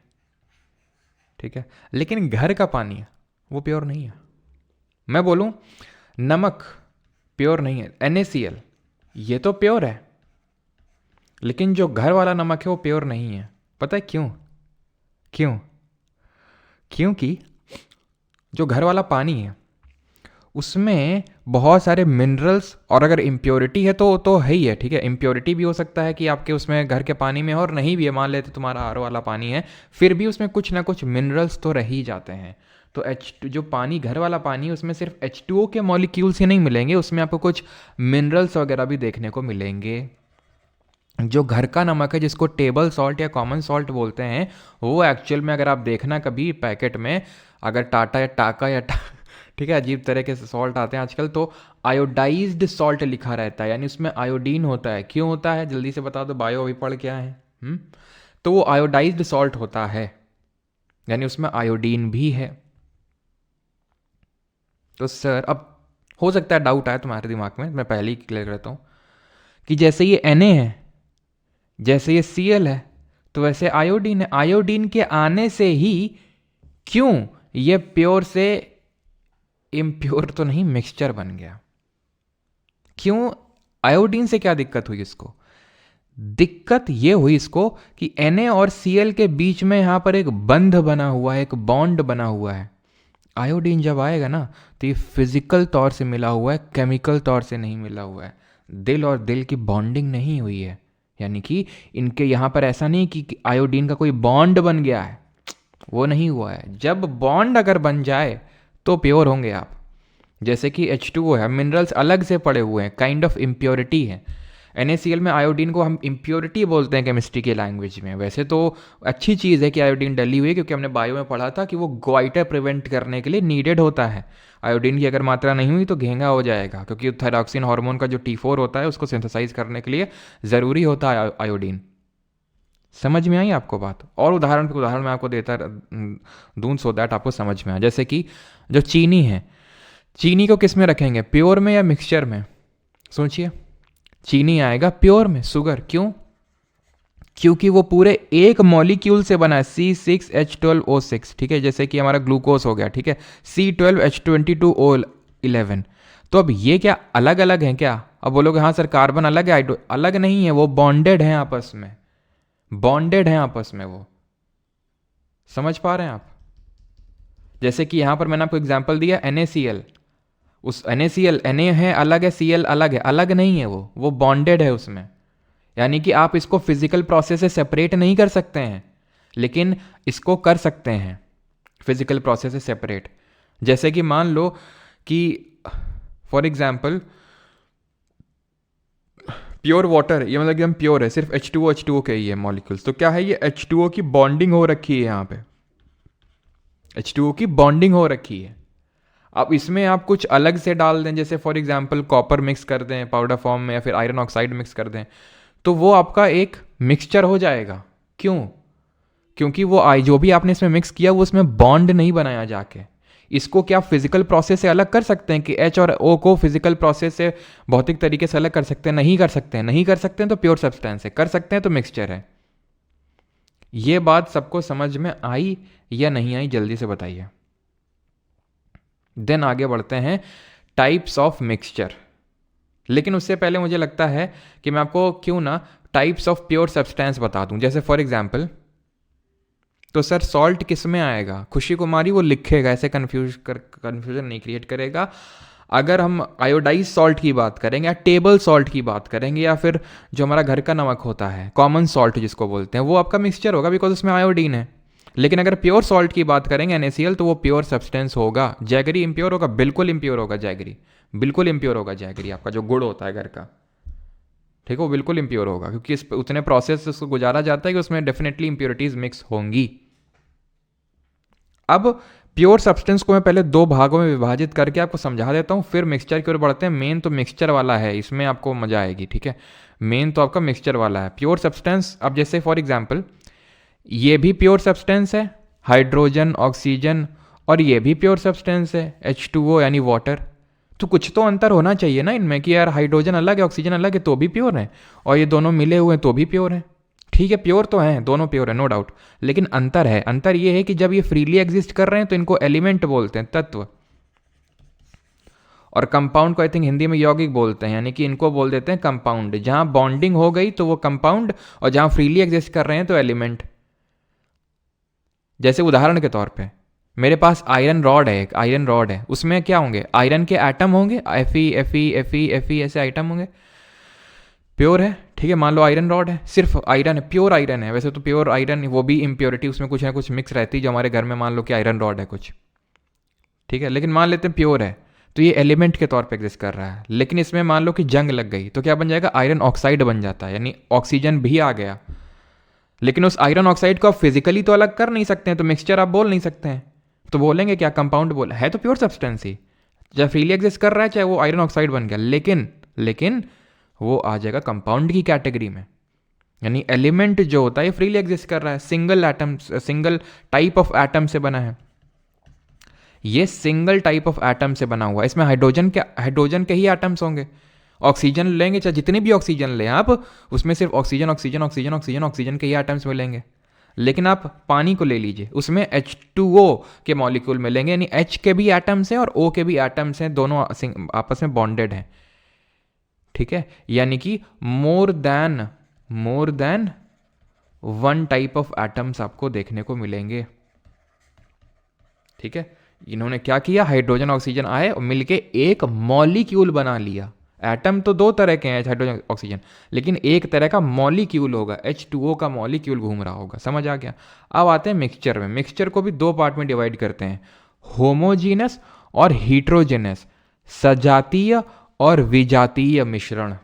A: ठीक है। लेकिन घर का पानी है वो प्योर नहीं है। मैं बोलूं नमक प्योर नहीं है, NaCl ये तो प्योर है, लेकिन जो घर वाला नमक है वो प्योर नहीं है। पता है क्यों? क्योंकि जो घर वाला पानी है उसमें बहुत सारे मिनरल्स, और अगर इम्प्योरिटी है तो है ही है, ठीक है। इम्प्योरिटी भी हो सकता है कि आपके उसमें घर के पानी में, और नहीं भी है, मान लेते तुम्हारा आर वाला पानी है, फिर भी उसमें कुछ ना कुछ मिनरल्स तो रह ही जाते हैं। तो जो पानी घर वाला पानी है उसमें सिर्फ H2O के मॉलिक्यूल्स ही नहीं मिलेंगे, उसमें आपको कुछ मिनरल्स वगैरह भी देखने को मिलेंगे। जो घर का नमक है जिसको टेबल सॉल्ट या कॉमन सॉल्ट बोलते हैं, वो एक्चुअल में अगर आप देखना कभी पैकेट में, अगर टाका या ठीक है, अजीब तरह के सॉल्ट आते हैं आजकल, तो आयोडाइज्ड सॉल्ट लिखा रहता है, यानी उसमें आयोडीन होता है। क्यों होता है जल्दी से बता दो, बायो अभी पढ़ क्या है? तो वो आयोडाइज्ड सॉल्ट होता है, यानी उसमें आयोडीन भी है। तो सर अब हो सकता है डाउट आए तुम्हारे दिमाग में, मैं पहले ही क्लियर करता हूँ कि जैसे ये Na है, जैसे ये Cl है, तो वैसे आयोडीन है। आयोडीन के आने से ही क्यों ये प्योर से इम्प्योर तो नहीं मिक्सचर बन गया? क्यों? आयोडीन से क्या दिक्कत हुई इसको? दिक्कत ये हुई इसको कि Na और Cl के बीच में यहां पर एक बंध बना हुआ है, एक बॉन्ड बना हुआ है। आयोडीन जब आएगा ना तो ये फिजिकल तौर से मिला हुआ है, केमिकल तौर से नहीं मिला हुआ है। दिल और दिल की बॉन्डिंग नहीं हुई है, यानी कि इनके यहाँ पर ऐसा नहीं कि आयोडीन का कोई बॉन्ड बन गया है, वो नहीं हुआ है। जब बॉन्ड अगर बन जाए तो प्योर होंगे आप। जैसे कि H2O है, मिनरल्स अलग से पड़े हुए हैं, काइंड ऑफ इम्प्योरिटी है। NaCl में आयोडीन को हम इम्प्योरिटी बोलते हैं केमिस्ट्री की लैंग्वेज में। वैसे तो अच्छी चीज़ है कि आयोडीन डली हुई है, क्योंकि हमने बायो में पढ़ा था कि वो गोइटर प्रिवेंट करने के लिए नीडेड होता है। आयोडीन की अगर मात्रा नहीं हुई तो घेंगा हो जाएगा, क्योंकि थायरॉक्सिन हार्मोन का जो T4 होता है उसको सिंथेसाइज करने के लिए ज़रूरी होता है आयोडीन। समझ में आई आपको बात? और उदाहरण मैं आपको देता दूं सो दैट आपको समझ में आए। जैसे कि जो चीनी है, चीनी को किस में रखेंगे, प्योर में या मिक्सचर में? सोचिए, चीनी आएगा प्योर में। शुगर क्यों? क्योंकि वो पूरे एक मॉलिक्यूल से बना है, C6H12O6, ठीक है, जैसे कि हमारा ग्लूकोज हो गया, ठीक है, C12H22O11। तो अब ये क्या अलग अलग हैं क्या? अब बोलोगे हाँ सर कार्बन अलग है, अलग नहीं है, वो बॉन्डेड हैं आपस में, बॉन्डेड हैं आपस में, वो समझ पा रहे हैं आप? जैसे कि यहां पर मैंने आपको एग्जांपल दिया NaCl, उस NaCl Na है अलग है, Cl अलग है, अलग नहीं है, वो बॉन्डेड है उसमें। यानी कि आप इसको फिजिकल प्रोसेस से सेपरेट नहीं कर सकते हैं। लेकिन इसको कर सकते हैं फिजिकल प्रोसेस से सेपरेट। जैसे कि मान लो कि फॉर एग्जाम्पल प्योर वाटर, ये मतलब एकदम प्योर है, सिर्फ H2O के ही है मॉलिक्यूल्स। तो क्या है, ये H2O की बॉन्डिंग हो रखी है, यहाँ पे H2O की बॉन्डिंग हो रखी है। अब इसमें आप कुछ अलग से डाल दें, जैसे फॉर एग्जांपल कॉपर मिक्स कर दें पाउडर फॉर्म में, या फिर आयरन ऑक्साइड मिक्स कर दें, तो वो आपका एक मिक्सचर हो जाएगा। क्यों? क्योंकि वो जो भी आपने इसमें मिक्स किया वो उसमें बॉन्ड नहीं बनाया जाके। इसको क्या फिजिकल प्रोसेस से अलग कर सकते हैं कि H और O को फिजिकल प्रोसेस से भौतिक तरीके से अलग कर सकते हैं? नहीं कर सकते हैं। नहीं कर सकते हैं तो प्योर सब्सटेंस है, कर सकते हैं तो मिक्सचर है। ये बात सबको समझ में आई या नहीं आई, जल्दी से बताइए। देन आगे बढ़ते हैं टाइप्स ऑफ मिक्सचर। लेकिन उससे पहले मुझे लगता है कि मैं आपको क्यों ना टाइप्स ऑफ प्योर सब्सटेंस बता दूं। जैसे फॉर एग्जांपल, तो सर सॉल्ट किस में आएगा? खुशी कुमारी वो लिखेगा, ऐसे कन्फ्यूजन नहीं क्रिएट करेगा। अगर हम आयोडाइज सॉल्ट की बात करेंगे या टेबल सॉल्ट की बात करेंगे, या फिर जो हमारा घर का नमक होता है कॉमन सॉल्ट जिसको बोलते हैं, वो आपका मिक्सचर होगा बिकॉज उसमें आयोडीन है। लेकिन अगर प्योर सॉल्ट की बात करेंगे NaCl, तो वो प्योर सब्सटेंस होगा। जैगरी इम्प्योर होगा? बिल्कुल इम्प्योर होगा जैगरी, बिल्कुल इम्प्योर होगा जैगरी। आपका जो गुड़ होता है घर का, ठीक है, वो बिल्कुल इम्प्योर होगा, क्योंकि इस उतने प्रोसेस उसको गुजारा जाता है कि उसमें डेफिनेटली इम्प्योरिटीज मिक्स होंगी। अब प्योर सब्सटेंस को मैं पहले दो भागों में विभाजित करके आपको समझा देता हूँ, फिर मिक्सचर की ओर बढ़ते हैं। मेन तो मिक्सचर वाला है, इसमें आपको मजा आएगी, ठीक है। मेन तो आपका मिक्सचर वाला है। प्योर सब्सटेंस, अब जैसे फॉर एग्जांपल ये भी प्योर सब्सटेंस है, हाइड्रोजन, ऑक्सीजन, और ये भी प्योर सब्सटेंस है H2O यानी वाटर। तो कुछ तो अंतर होना चाहिए ना इनमें, कि यार हाइड्रोजन अलग है, ऑक्सीजन अलग है, तो भी प्योर है, और ये दोनों मिले हुए हैं तो भी प्योर है। ठीक है, प्योर तो हैं, दोनों प्योर है, नो डाउट। लेकिन अंतर है, अंतर ये है कि जब ये फ्रीली एग्जिस्ट कर रहे हैं तो इनको एलिमेंट बोलते हैं, तत्व। और कंपाउंड को आई थिंक हिंदी में यौगिक बोलते हैं, यानी कि इनको बोल देते हैं कंपाउंड। जहां बॉन्डिंग हो गई तो वो कंपाउंड, और जहां फ्रीली एग्जिस्ट कर रहे हैं तो एलिमेंट। जैसे उदाहरण के तौर पे मेरे पास आयरन रॉड है, एक आयरन रॉड है, उसमें क्या होंगे? आयरन के एटम होंगे, Fe ऐसे आइटम होंगे, प्योर है। ठीक है, मान लो आयरन रॉड है, सिर्फ आयरन है, प्योर आयरन है। वैसे तो प्योर आयरन वो भी इम्प्योरिटी उसमें कुछ ना कुछ मिक्स रहती है, जो हमारे घर में मान लो कि आयरन रॉड है कुछ, ठीक है, लेकिन मान लेते हैं प्योर है, तो ये एलिमेंट के तौर पे एग्जिस्ट कर रहा है। लेकिन इसमें मान लो कि जंग लग गई तो क्या बन जाएगा? आयरन ऑक्साइड बन जाता है, यानी ऑक्सीजन भी आ गया। लेकिन उस आयरन ऑक्साइड को आप फिजिकली तो अलग कर नहीं सकते हैं, तो मिक्सचर आप बोल नहीं सकते हैं। तो बोलेंगे क्या? कंपाउंड बोल, है तो प्योर सब्सटेंस ही, चाहे फ्रीली एग्जिस्ट कर रहा है चाहे वो आयरन ऑक्साइड बन गया, लेकिन वो आ जाएगा कंपाउंड की कैटेगरी में। यानी एलिमेंट जो होता है फ्रीली एग्जिस्ट कर रहा है, single atom, single type of atom से बना है। ये सिंगल टाइप ऑफ एटम से बना हुआ है। इसमें हाइड्रोजन के ही एटम्स होंगे। ऑक्सीजन लेंगे, चाहे जितनी भी ऑक्सीजन लें आप, उसमें सिर्फ oxygen oxygen oxygen oxygen oxygen के ही एटम्स मिलेंगे। लेकिन आप पानी को ले लीजिए, उसमें H2O के मॉलिक्यूल मिलेंगे, यानी H के भी एटम्स हैं और O के भी एटम्स हैं, दोनों आपस में बॉन्डेड हैं। ठीक है, यानी कि more than one type of atoms आपको देखने को मिलेंगे। ठीक है, इन्होंने क्या किया? हाइड्रोजन ऑक्सीजन आए और मिलके एक मॉलिक्यूल बना लिया। एटम तो दो तरह के हैं, हाइड्रोजन ऑक्सीजन, लेकिन एक तरह का मॉलिक्यूल होगा, H2O का मॉलिक्यूल घूम रहा होगा। समझ आ गया? अब आते हैं मिक्सचर में। मिक्सचर को भी दो पार्ट में डिवाइड करते हैं, होमोजीनस और हीट्रोजेनस, सजातीय और विजातीय मिश्रण।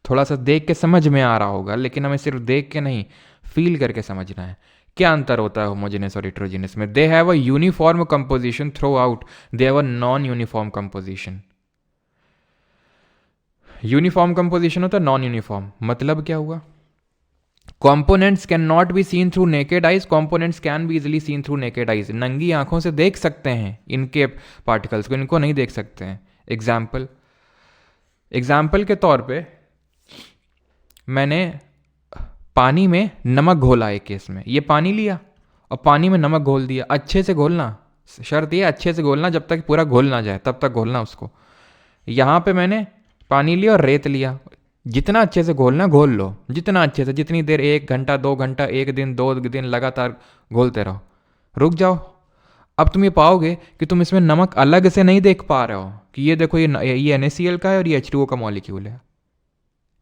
A: थोड़ा सा देख के समझ में आ रहा होगा, लेकिन हमें सिर्फ देख के नहीं, फील करके समझना है। क्या अंतर होता है होमोजेनस और हेट्रोजेनस में? They have a uniform composition through out, they have a non uniform composition. Uniform composition होता है, नॉन यूनिफॉर्म मतलब क्या हुआ? Components can not be seen through naked eyes, components can be easily seen through naked eyes. नंगी आंखों से देख सकते हैं इनके पार्टिकल्स को, इनको नहीं देख सकते हैं। एग्जाम्पल के तौर पे मैंने पानी में नमक घोला एक केस में, ये पानी लिया और पानी में नमक घोल दिया। अच्छे से घोलना, शर्त ये अच्छे से घोलना, जब तक पूरा घोल ना जाए तब तक घोलना उसको। यहाँ पे मैंने पानी लिया और रेत लिया, जितना अच्छे से घोलना घोल लो, जितना अच्छे से, जितनी देर, 1 घंटा 2 घंटा, 1 दिन 2 दिन लगातार घोलते रहो, रुक जाओ। अब तुम ये पाओगे कि तुम इसमें नमक अलग से नहीं देख पा रहे हो कि ये देखो ये NaCl का है और ये H2O का मॉलिक्यूल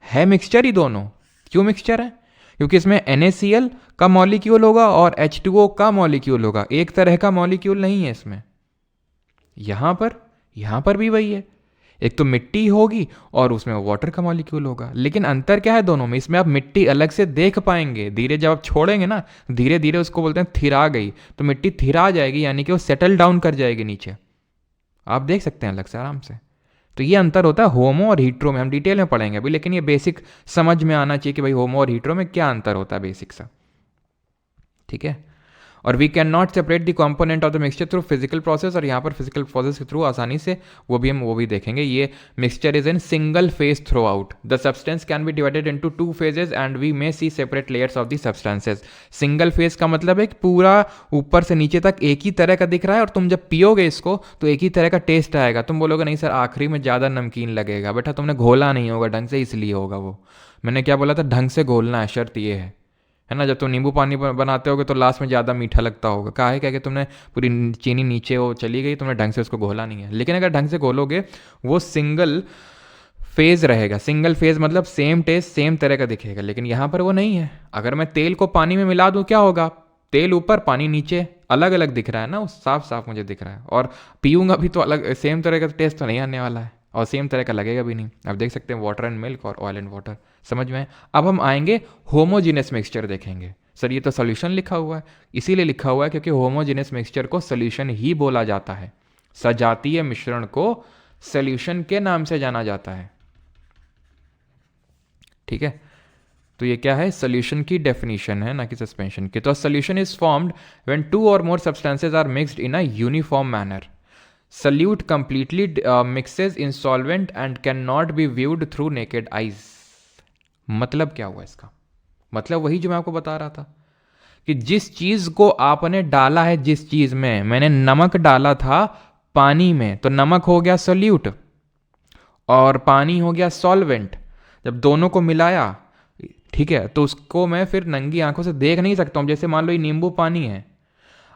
A: है मिक्सचर ही दोनों। क्यों मिक्सचर है? क्योंकि इसमें NaCl का मॉलिक्यूल होगा और H2O का मॉलिक्यूल होगा, एक तरह का मॉलिक्यूल नहीं है इसमें। यहां पर भी वही है, एक तो मिट्टी होगी और उसमें वाटर का मॉलिक्यूल होगा। लेकिन अंतर क्या है दोनों में, इसमें आप मिट्टी अलग से देख पाएंगे, धीरे जब आप छोड़ेंगे ना, धीरे धीरे उसको बोलते हैं थिरा गई, तो मिट्टी थिरा जाएगी, यानी कि वो सेटल डाउन कर जाएगी नीचे, आप देख सकते हैं अलग से आराम से। तो ये अंतर होता है होमो और हीट्रो में, हम डिटेल में पढ़ेंगे अभी, लेकिन ये बेसिक समझ में आना चाहिए कि भाई होमो और हीट्रो में क्या अंतर होता है बेसिक सा, ठीक है। और we can not separate the component of the mixture through physical process, और यहाँ पर फिजिकल प्रोसेस के थ्रू आसानी से वो भी देखेंगे। ये mixture is in single phase throughout, the substance can be divided into 2 phases and we may see separate layers of the substances. Single phase का मतलब है कि पूरा ऊपर से नीचे तक एक ही तरह का दिख रहा है, और तुम जब पियोगे इसको तो एक ही तरह का टेस्ट आएगा। तुम बोलोगे नहीं सर आखिरी में ज़्यादा नमकीन लगेगा, बेटा तुमने घोला नहीं होगा ढंग से, इसलिए होगा वो। मैंने क्या बोला था, ढंग से घोलना है, शर्त ये है ना। जब तुम नींबू पानी बनाते होगे तो लास्ट में ज़्यादा मीठा लगता होगा, कहा है क्या कि तुमने पूरी चीनी नीचे वो चली गई, तुमने ढंग से उसको घोला नहीं है। लेकिन अगर ढंग से घोलोगे वो सिंगल फेज रहेगा, सिंगल फेज मतलब सेम टेस्ट सेम तरह का दिखेगा। लेकिन यहाँ पर वो नहीं है। अगर मैं तेल को पानी में मिला दूँ क्या होगा, तेल ऊपर पानी नीचे, अलग अलग दिख रहा है ना, वो साफ साफ मुझे दिख रहा है, और पीऊँगा भी तो अलग सेम तरह का टेस्ट तो नहीं आने वाला है, और सेम तरह का लगेगा भी नहीं। अब देख सकते हैं वाटर एंड मिल्क और ऑयल एंड वाटर, समझ में। अब हम आएंगे होमोजीनियस मिक्सचर देखेंगे। सर ये तो सोल्यूशन लिखा हुआ है, इसीलिए लिखा हुआ है क्योंकि होमोजीनियस मिक्सचर को सोल्यूशन ही बोला जाता है। सजातीय मिश्रण को सोल्यूशन के नाम से जाना जाता है, ठीक है। तो ये क्या है, सोल्यूशन की डेफिनेशन है ना कि सस्पेंशन की। तो solution is formed when 2 or more substances are mixed in a uniform manner. Solute completely mixes in solvent and cannot be viewed through naked eyes। मतलब क्या हुआ इसका, मतलब वही जो मैं आपको बता रहा था कि जिस चीज को आपने डाला है, जिस चीज में मैंने नमक डाला था पानी में, तो नमक हो गया सोल्यूट और पानी हो गया सॉल्वेंट। जब दोनों को मिलाया, ठीक है, तो उसको मैं फिर नंगी आंखों से देख नहीं सकता हूं। जैसे मान लो ये नींबू पानी है,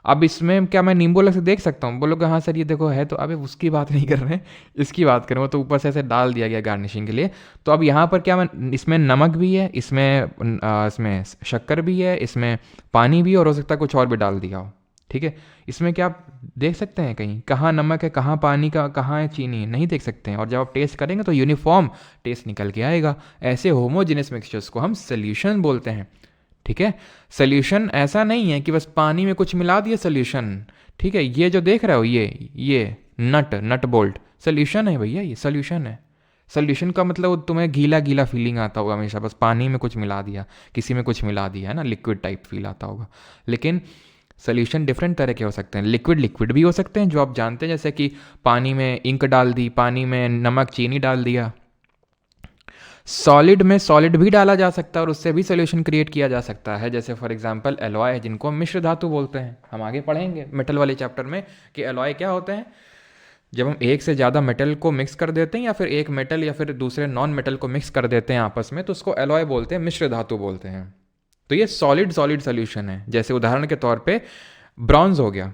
A: अब इसमें क्या मैं नींबू अलग से देख सकता हूँ? बोलोगे हाँ सर ये देखो है, तो अबे उसकी बात नहीं कर रहे हैं, इसकी बात करें। वो तो ऊपर से ऐसे डाल दिया गया गार्निशिंग के लिए। तो अब यहाँ पर क्या, मैं इसमें नमक भी है, इसमें शक्कर भी है, इसमें पानी भी, और हो सकता है कुछ और भी डाल दिया हो, ठीक है। इसमें क्या आप देख सकते हैं कहीं कहाँ नमक है, कहाँ पानी का, कहाँ है चीनी, नहीं देख सकते हैं। और जब आप टेस्ट करेंगे तो यूनिफॉर्म टेस्ट निकल के आएगा। ऐसे होमोजेनियस मिक्सचर्स को हम सोल्यूशन बोलते हैं, ठीक है। सोल्यूशन ऐसा नहीं है कि बस पानी में कुछ मिला दिए सोल्यूशन, ठीक है। ये जो देख रहे हो ये नट बोल्ट सोल्यूशन है भैया, ये सोल्यूशन है। सोल्यूशन का मतलब तुम्हें गीला गीला फीलिंग आता होगा हमेशा, बस पानी में कुछ मिला दिया, किसी में कुछ मिला दिया है ना, लिक्विड टाइप फील आता होगा। लेकिन सोल्यूशन डिफरेंट तरह के हो सकते हैं। लिक्विड भी हो सकते हैं जो आप जानते हैं, जैसे कि पानी में इंक डाल दी, पानी में नमक चीनी डाल दिया। सॉलिड में सॉलिड भी डाला जा सकता है और उससे भी सोल्यूशन क्रिएट किया जा सकता है। जैसे फॉर एग्जांपल एलॉय, जिनको हम मिश्र धातु बोलते हैं। हम आगे पढ़ेंगे मेटल वाले चैप्टर में कि एलॉय क्या होते हैं। जब हम एक से ज़्यादा मेटल को मिक्स कर देते हैं, या फिर एक मेटल या फिर दूसरे नॉन मेटल को मिक्स कर देते हैं आपस में, तो उसको एलॉय बोलते हैं, मिश्र धातु बोलते हैं। तो ये सॉलिड सोल्यूशन है। जैसे उदाहरण के तौर पे ब्रॉन्ज हो गया,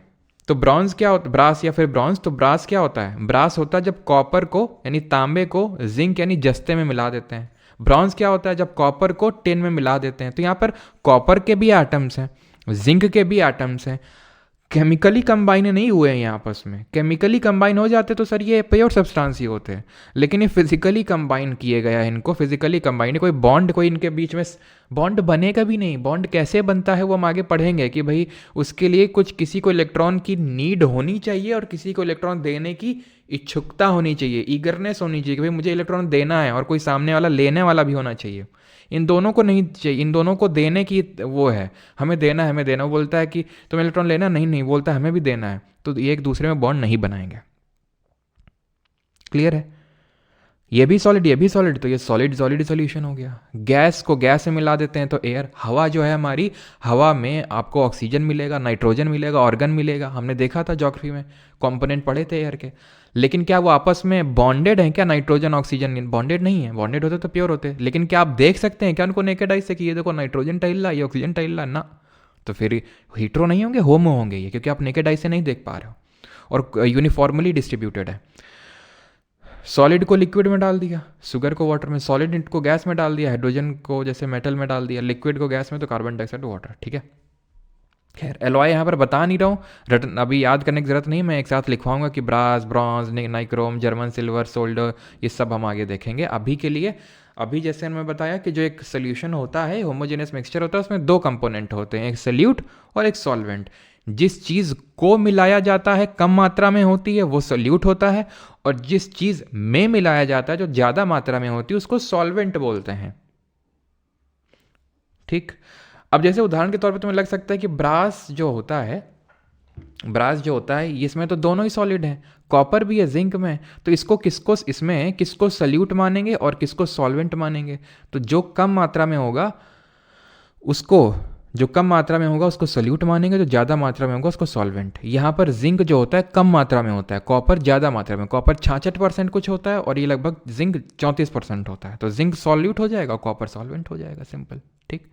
A: तो ब्रॉन्ज क्या होता है, ब्रास या फिर ब्रॉन्ज। तो ब्रास क्या होता है, ब्रास होता है जब कॉपर को यानी तांबे को जिंक यानी जस्ते में मिला देते हैं। ब्रॉन्ज क्या होता है, जब कॉपर को टिन में मिला देते हैं। तो यहाँ पर कॉपर के भी एटम्स हैं, जिंक के भी एटम्स हैं, केमिकली कंबाइन नहीं हुए हैं ये आपस में। केमिकली कंबाइन हो जाते तो सर ये प्योर सब्सटेंस ही होते हैं, लेकिन ये फिजिकली कंबाइन किए गया है। इनको फिजिकली कंबाइन, कोई बॉन्ड, कोई इनके बीच में बॉन्ड बनेगा भी नहीं। बॉन्ड कैसे बनता है वो हम आगे पढ़ेंगे कि भाई उसके लिए कुछ किसी को इलेक्ट्रॉन की नीड होनी चाहिए और किसी को इलेक्ट्रॉन देने की इच्छुकता होनी चाहिए, ईगरनेस होनी चाहिए कि भाई मुझे इलेक्ट्रॉन देना है, और कोई सामने वाला लेने वाला भी होना चाहिए। इन दोनों को नहीं चाहिए, इन दोनों को देने की वो है, हमें देना है, हमें देना। वो बोलता है कि तुम्हें इलेक्ट्रॉन लेना, नहीं बोलता है हमें भी देना है, तो ये एक दूसरे में बॉन्ड नहीं बनाएंगे। क्लियर है? ये भी सॉलिड, ये भी सॉलिड, तो ये सॉलिड सॉल्यूशन हो गया। गैस को गैस से मिला देते हैं तो एयर, हवा जो है हमारी, हवा में आपको ऑक्सीजन मिलेगा, नाइट्रोजन मिलेगा, ऑर्गन मिलेगा। हमने देखा था ज्योग्राफी में, कंपोनेंट पढ़े थे एयर के। लेकिन क्या वो आपस में बॉन्डेड हैं क्या? नाइट्रोजन ऑक्सीजन बॉन्डेड नहीं है। बॉन्डेड होते तो प्योर होते। लेकिन क्या आप देख सकते हैं क्या उनको नेकेड आई से कि ये देखो नाइट्रोजन टहिल रहा है, ये ऑक्सीजन टहिल रहा है? ना। तो फिर हीट्रो नहीं होंगे, होमो होंगे ये, क्योंकि आप नेकेड आई से नहीं देख पा रहे हो और यूनिफॉर्मली डिस्ट्रीब्यूटेड है। सॉलिड को लिक्विड में डाल दिया, शुगर को वाटर में, सॉलिड को गैस में डाल दिया, हाइड्रोजन को जैसे मेटल में डाल दिया, लिक्विड को गैस में, तो कार्बन डाइऑक्साइड वाटर। ठीक है, खैर एलॉय यहाँ पर बता नहीं रहा हूँ, रटन अभी याद करने की ज़रूरत नहीं, मैं एक साथ लिखवाऊंगा कि brass, bronze, nichrome, German silver, solder, ये सब हम आगे देखेंगे। अभी के लिए, अभी जैसे मैं बताया कि जो एक सोल्यूशन होता है, होमोजेनियस मिक्सचर होता है, उसमें दो कंपोनेंट होते हैं, एक सोल्यूट और एक सॉल्वेंट। जिस चीज़ को मिलाया जाता है कम मात्रा में होती है वो सोल्यूट होता है, और जिस चीज़ में मिलाया जाता है जो ज़्यादा मात्रा में होती है उसको सॉल्वेंट बोलते हैं। ठीक, अब जैसे उदाहरण के तौर पे तुम्हें लग सकता है कि ब्रास जो होता है, ब्रास जो होता है इसमें तो दोनों ही सॉलिड हैं, कॉपर भी है जिंक में, तो इसमें किसको सल्यूट मानेंगे और किसको सॉल्वेंट मानेंगे? तो जो कम मात्रा में होगा उसको सल्यूट मानेंगे, जो ज़्यादा मात्रा में होगा उसको सॉल्वेंट। यहाँ पर जिंक जो होता है कम मात्रा में होता है, कॉपर ज़्यादा मात्रा में, कॉपर 66% कुछ होता है और ये लगभग जिंक 34% होता है, तो जिंक सॉल्यूट हो जाएगा, कॉपर सॉल्वेंट हो जाएगा, सिंपल। ठीक,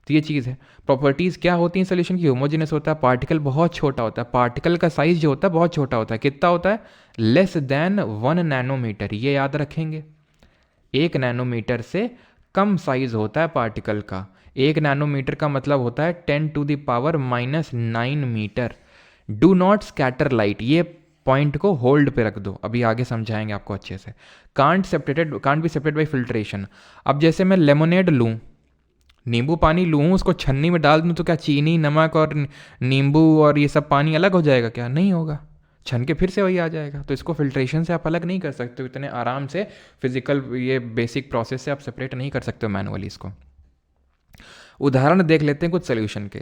A: तो ये चीज़ है। प्रॉपर्टीज़ क्या होती हैं सोल्यूशन की? होमोजेनस होता है, पार्टिकल बहुत छोटा होता है, पार्टिकल का साइज जो होता है बहुत छोटा होता है, कितना होता है? लेस देन 1 नैनोमीटर, ये याद रखेंगे। 1 नैनोमीटर से कम साइज होता है पार्टिकल का। 1 नैनोमीटर का मतलब होता है 10⁻⁻⁹ metre. Do not scatter light, ये पॉइंट को होल्ड पे रख दो, अभी आगे समझाएंगे आपको अच्छे से। Can't be separated by filtration. अब जैसे मैं लेमोनेड लूँ, नींबू पानी लूँ, उसको छन्नी में डाल दूँ, तो क्या चीनी, नमक और नींबू और ये सब पानी अलग हो जाएगा? क्या नहीं होगा, छन के फिर से वही आ जाएगा। तो इसको फिल्ट्रेशन से आप अलग नहीं कर सकते हो इतने आराम से, फिजिकल ये बेसिक प्रोसेस से आप सेपरेट नहीं कर सकते हो मैनुअली इसको। उदाहरण देख लेते हैं कुछ सोल्यूशन के।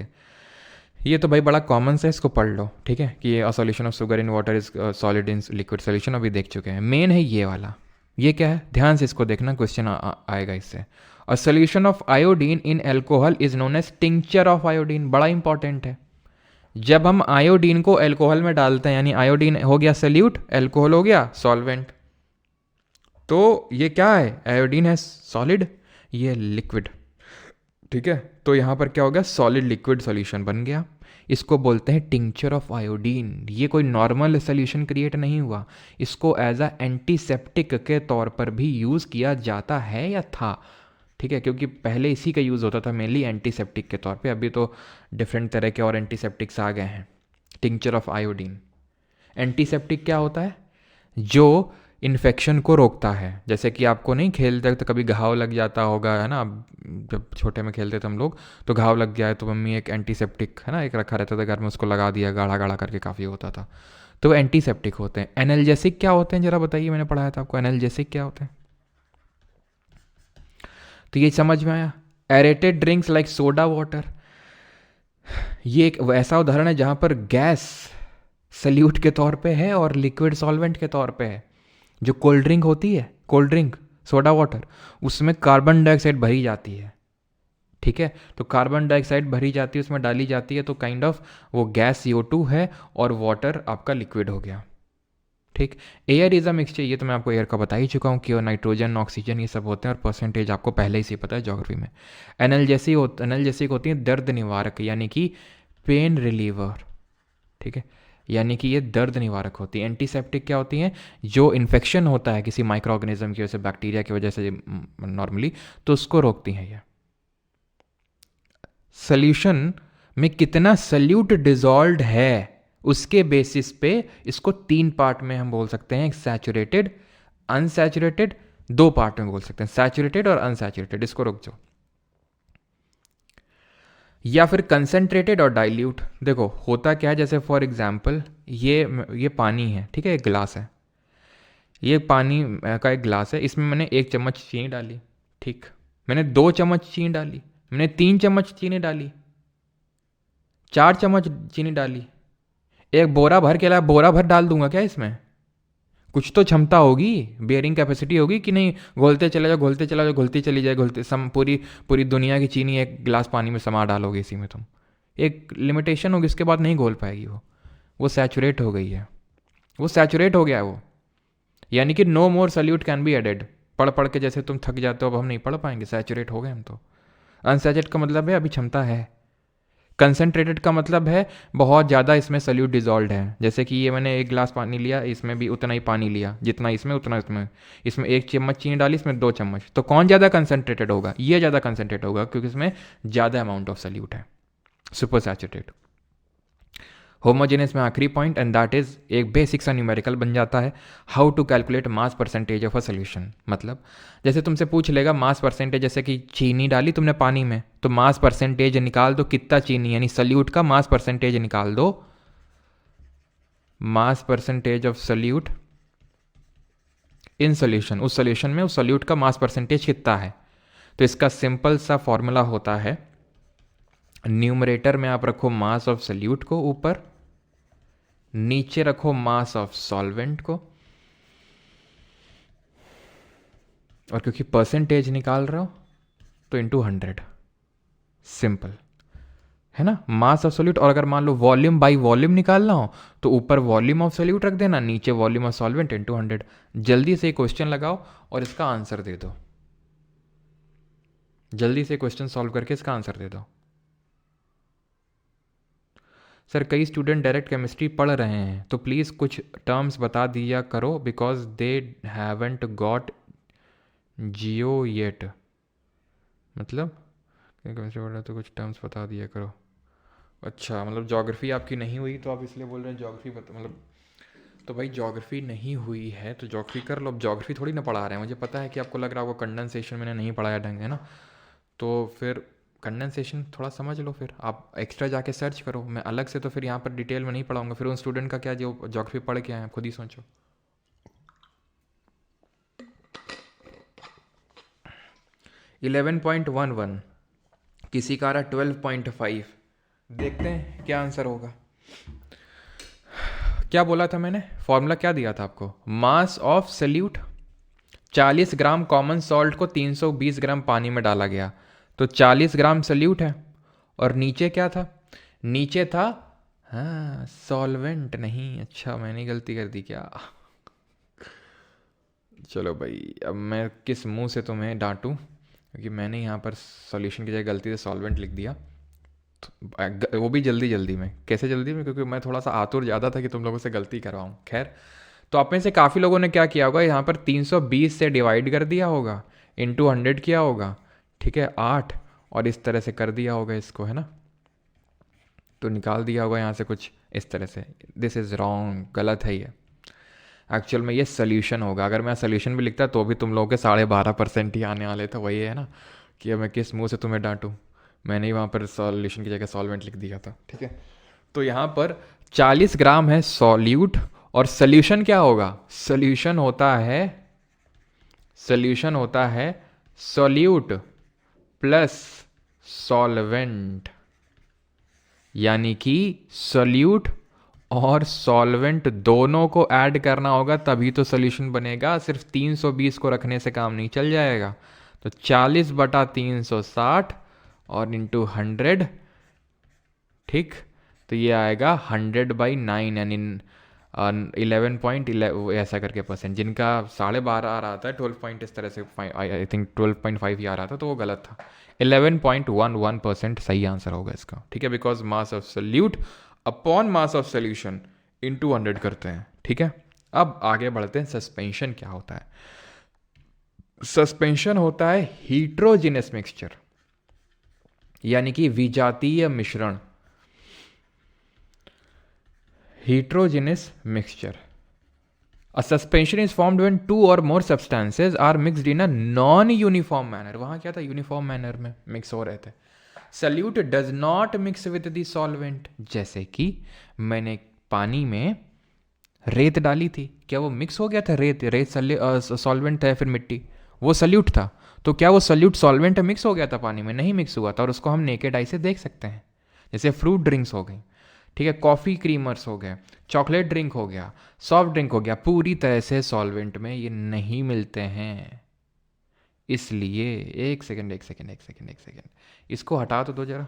A: ये तो भाई बड़ा कॉमन सा है, इसको पढ़ लो, ठीक है, कि a solution of sugar in water is solid in liquid solution, अभी देख चुके हैं। मेन है ये वाला, ये क्या है ध्यान से इसको देखना, क्वेश्चन आएगा इससे। A solution of iodine in alcohol is known as tincture of iodine, बड़ा इंपॉर्टेंट है। जब हम आयोडीन को एल्कोहल में डालते हैं, यानी आयोडीन हो गया सल्यूट, एल्कोहल हो गया सॉल्वेंट, तो ये क्या है? आयोडीन है सॉलिड, ये लिक्विड। ठीक है, तो यहाँ पर क्या हो गया? सॉलिड लिक्विड सॉल्यूशन बन गया। इसको बोलते हैं टिंक्चर ऑफ आयोडीन। ये कोई नॉर्मल सॉल्यूशन क्रिएट नहीं हुआ, इसको एज अ एंटीसेप्टिक के तौर पर भी यूज़ किया जाता है या था। ठीक है, क्योंकि पहले इसी का यूज़ होता था मेनली एंटीसेप्टिक के तौर पे, अभी तो डिफरेंट तरह के और एंटीसेप्टिक्स आ गए हैं। Tincture of iodine. एंटीसेप्टिक क्या होता है? जो इन्फेक्शन को रोकता है। जैसे कि आपको नहीं, खेलते तो कभी घाव लग जाता होगा, है ना, जब छोटे में खेलते थे हम लोग, तो घाव लग जाए तो मम्मी एक एंटीसेप्टिक, है ना, एक रखा रहता था घर में, उसको लगा दिया, गाढ़ा गाढ़ा करके काफ़ी होता था। तो एंटीसेप्टिक होते हैं। एनाल्जेसिक क्या होते हैं जरा बताइए, मैंने पढ़ाया था आपको, एनाल्जेसिक क्या होते हैं? तो ये समझ में आया। Aerated drinks like soda water, ये एक ऐसा उदाहरण है जहाँ पर गैस सल्यूट के तौर पे है और लिक्विड सॉल्वेंट के तौर पे है। जो कोल्ड ड्रिंक होती है, कोल्ड ड्रिंक सोडा वाटर, उसमें कार्बन डाइऑक्साइड भरी जाती है। ठीक है, तो कार्बन डाइऑक्साइड भरी जाती है, उसमें डाली जाती है, तो काइंड ऑफ वो गैस CO2 है और वाटर आपका लिक्विड हो गया। ठीक, एयर इज अ मिक्सचर, ये तो मैं आपको एयर का बता ही चुका हूँ कि नाइट्रोजन, ऑक्सीजन ये सब होते हैं, और परसेंटेज आपको पहले ही से पता है ज्योग्राफी में। एनाल्जेसिक होती है दर्द निवारक, यानी कि पेन रिलीवर। ठीक है, यानी कि ये दर्द निवारक होती है। एंटीसेप्टिक क्या होती हैं? जो इन्फेक्शन होता है किसी माइक्रो ऑर्गेनिज्म की वजह से, बैक्टीरिया की वजह से नॉर्मली, तो उसको रोकती हैं ये। सोल्यूशन में कितना सल्यूट डिजॉल्व है उसके बेसिस पे इसको 3 पार्ट में हम बोल सकते हैं, सैचुरेटेड, अनसैचुरेटेड, 2 पार्ट में बोल सकते हैं, सैचुरेटेड और अनसैचुरेटेड, इसको रुक जाओ। या फिर कंसनट्रेटेड और डाइल्यूट। देखो होता क्या है, जैसे फॉर एग्जांपल ये पानी है, ठीक है, एक गिलास है, ये पानी का एक गिलास है, इसमें मैंने 1 चम्मच चीनी डाली, ठीक, मैंने 2 चम्मच चीनी डाली, मैंने 3 चम्मच चीनी डाली, 4 चम्मच चीनी डाली, एक बोरा भर के अलावा बोरा भर डाल दूंगा क्या इसमें? कुछ तो क्षमता होगी, बियरिंग कैपेसिटी होगी कि नहीं? घोलते चले जाओ, घोलते चला जाओ, घुलती चली जाए, पूरी पूरी दुनिया की चीनी एक गिलास पानी में समा डालोगे इसी में तुम, एक लिमिटेशन होगी, उसके बाद नहीं घोल पाएगी वो सैचुरेट हो गई है, वो सैचुरेट हो गया है वो, यानी कि no more solute can be added. पढ़ पढ़ के जैसे तुम थक जाते हो, अब हम नहीं पढ़ पाएंगे, सैचुरेट हो गए हम तो। अनसैचुरेट का मतलब है अभी क्षमता है। कंसनट्रेटेड का मतलब है बहुत ज़्यादा इसमें सल्यूट डिजॉल्व है। जैसे कि ये मैंने 1 गिलास पानी लिया, इसमें भी उतना ही पानी लिया, जितना इसमें उतना इसमें, इसमें 1 चम्मच चीनी डाली, इसमें 2 चम्मच। तो कौन ज़्यादा कंसनट्रेटेड होगा? ये ज़्यादा कंसनट्रेट होगा क्योंकि इसमें ज़्यादा अमाउंट ऑफ सल्यूट है, सुपर सैचुरेटेड। होमोजेनियस में आखिरी पॉइंट, एंड दैट इज एक बेसिक सा न्यूमेरिकल बन जाता है, how to calculate mass percentage of a solution. मतलब जैसे तुमसे पूछ लेगा मास परसेंटेज, जैसे कि चीनी डाली तुमने पानी में, तो मास परसेंटेज निकाल दो कितना चीनी, यानी सल्यूट का मास परसेंटेज निकाल दो, मास percentage of solute in solution, उस सोल्यूशन में उस सल्यूट का मास परसेंटेज कितना है। तो इसका सिंपल सा फॉर्मूला होता है, न्यूमरेटर में आप रखो मास ऑफ सल्यूट को ऊपर, नीचे रखो मास ऑफ सॉल्वेंट को, और क्योंकि परसेंटेज निकाल रहा हो तो इंटू 100, सिंपल है ना, मास ऑफ सोल्यूट। और अगर मान लो वॉल्यूम बाई वॉल्यूम निकालना हो तो ऊपर वॉल्यूम ऑफ सोल्यूट रख देना, नीचे वॉल्यूम ऑफ सॉल्वेंट इंटू 100। जल्दी से क्वेश्चन लगाओ और इसका आंसर दे दो, जल्दी से क्वेश्चन सॉल्व करके इसका आंसर दे दो। सर कई स्टूडेंट डायरेक्ट केमिस्ट्री पढ़ रहे हैं, तो प्लीज़ कुछ टर्म्स बता दिया करो, because they haven't got Jio yet. मतलब केमिस्ट्री पढ़ रहे तो कुछ टर्म्स बता दिया करो। अच्छा, मतलब ज्योग्राफी आपकी नहीं हुई तो आप इसलिए बोल रहे हैं ज्योग्राफी मतलब, तो भाई ज्योग्राफी नहीं हुई है तो ज्योग्राफी कर लो। अब ज्योग्राफी थोड़ी ना पढ़ा रहे हैं, मुझे पता है कि आपको लग रहा होगा कंडेंसेशन मैंने नहीं पढ़ाया ढंग, है ना, तो फिर कंडेंसेशन थोड़ा समझ लो, फिर आप एक्स्ट्रा जाके सर्च करो। मैं अलग से तो फिर यहाँ पर डिटेल में नहीं पढ़ाऊंगा, फिर उन स्टूडेंट का क्या जो ज्योग्राफी पढ़ के आए हैं, खुद ही सोचो। इलेवन पॉइंट 11 किसी का आ रहा 12.5, देखते हैं क्या आंसर होगा। क्या बोला था मैंने, फॉर्मूला क्या दिया था आपको, mass of solute 40 gram common salt को 320 ग्राम पानी में डाला गया, तो 40 ग्राम सल्यूट है। और नीचे क्या था, नीचे था हाँ सॉल्वेंट, नहीं अच्छा मैंने गलती कर दी क्या। चलो भाई, अब मैं किस मुंह से तुम्हें डांटूं, क्योंकि मैंने यहाँ पर सॉल्यूशन की जगह गलती से सॉल्वेंट लिख दिया, वो भी जल्दी जल्दी में। कैसे जल्दी में, क्योंकि मैं थोड़ा सा आतुर ज़्यादा था कि तुम लोगों से गलती करवाऊँ। खैर, तो आप में से काफ़ी लोगों ने क्या किया होगा, यहाँ पर 320 से डिवाइड कर दिया होगा, इंटू 100 किया होगा, ठीक है 8, और इस तरह से कर दिया होगा इसको, है ना, तो निकाल दिया होगा यहाँ से कुछ इस तरह से। दिस इज़ रॉन्ग, गलत है ये। एक्चुअल में ये सोल्यूशन होगा, अगर मैं सोल्यूशन भी लिखता तो भी तुम लोगों के 12.5% ही आने वाले थे। वही है ना कि अब मैं किस मुंह से तुम्हें डांटूँ, मैंने ही वहाँ पर सॉल्यूशन की जगह सॉल्वेंट लिख दिया था, ठीक है। तो यहाँ पर 40 ग्राम है सॉल्यूट, और सोल्यूशन क्या होगा, सोल्यूशन होता है, सोल्यूशन होता है सॉल्यूट प्लस सॉल्वेंट, यानी कि सॉल्यूट और सॉल्वेंट दोनों को ऐड करना होगा तभी तो सोल्यूशन बनेगा, सिर्फ 320 को रखने से काम नहीं चल जाएगा। तो 40/360 और इंटू 100, ठीक, तो ये आएगा 100/9, यानी 11.11 ऐसा करके परसेंट। जिनका 12.5 आ रहा था, 12 पॉइंट इस तरह से, आई थिंक 12.5 ही आ रहा था, तो वो गलत था। 11.11% सही आंसर होगा इसका, ठीक है, because mass of solute upon mass of solution into 100 करते हैं, ठीक है। अब आगे बढ़ते हैं, सस्पेंशन क्या होता है। सस्पेंशन होता है हीट्रोजिनस मिक्सचर, यानी कि विजातीय मिश्रण, heterogeneous mixture. A suspension is formed when two or more substances are mixed in a non-uniform manner. वहाँ क्या था, यूनिफॉर्म मैनर में मिक्स हो रहे थे। Solute does not mix with the solvent, जैसे कि मैंने पानी में रेत डाली थी, क्या वो मिक्स हो गया था, रेत रेत सॉल्वेंट था या फिर मिट्टी, वो सल्यूट था, तो क्या वो सल्यूट सॉल्वेंट मिक्स हो गया था पानी में, नहीं मिक्स हुआ था, और उसको हम नेकेड आई से देख सकते हैं। जैसे फ्रूट ड्रिंक्स हो गई, ठीक है, कॉफ़ी क्रीमर्स हो गए, चॉकलेट ड्रिंक हो गया, सॉफ्ट ड्रिंक हो गया, पूरी तरह से सॉल्वेंट में ये नहीं मिलते हैं। इसलिए एक सेकेंड, इसको हटा तो दो जरा।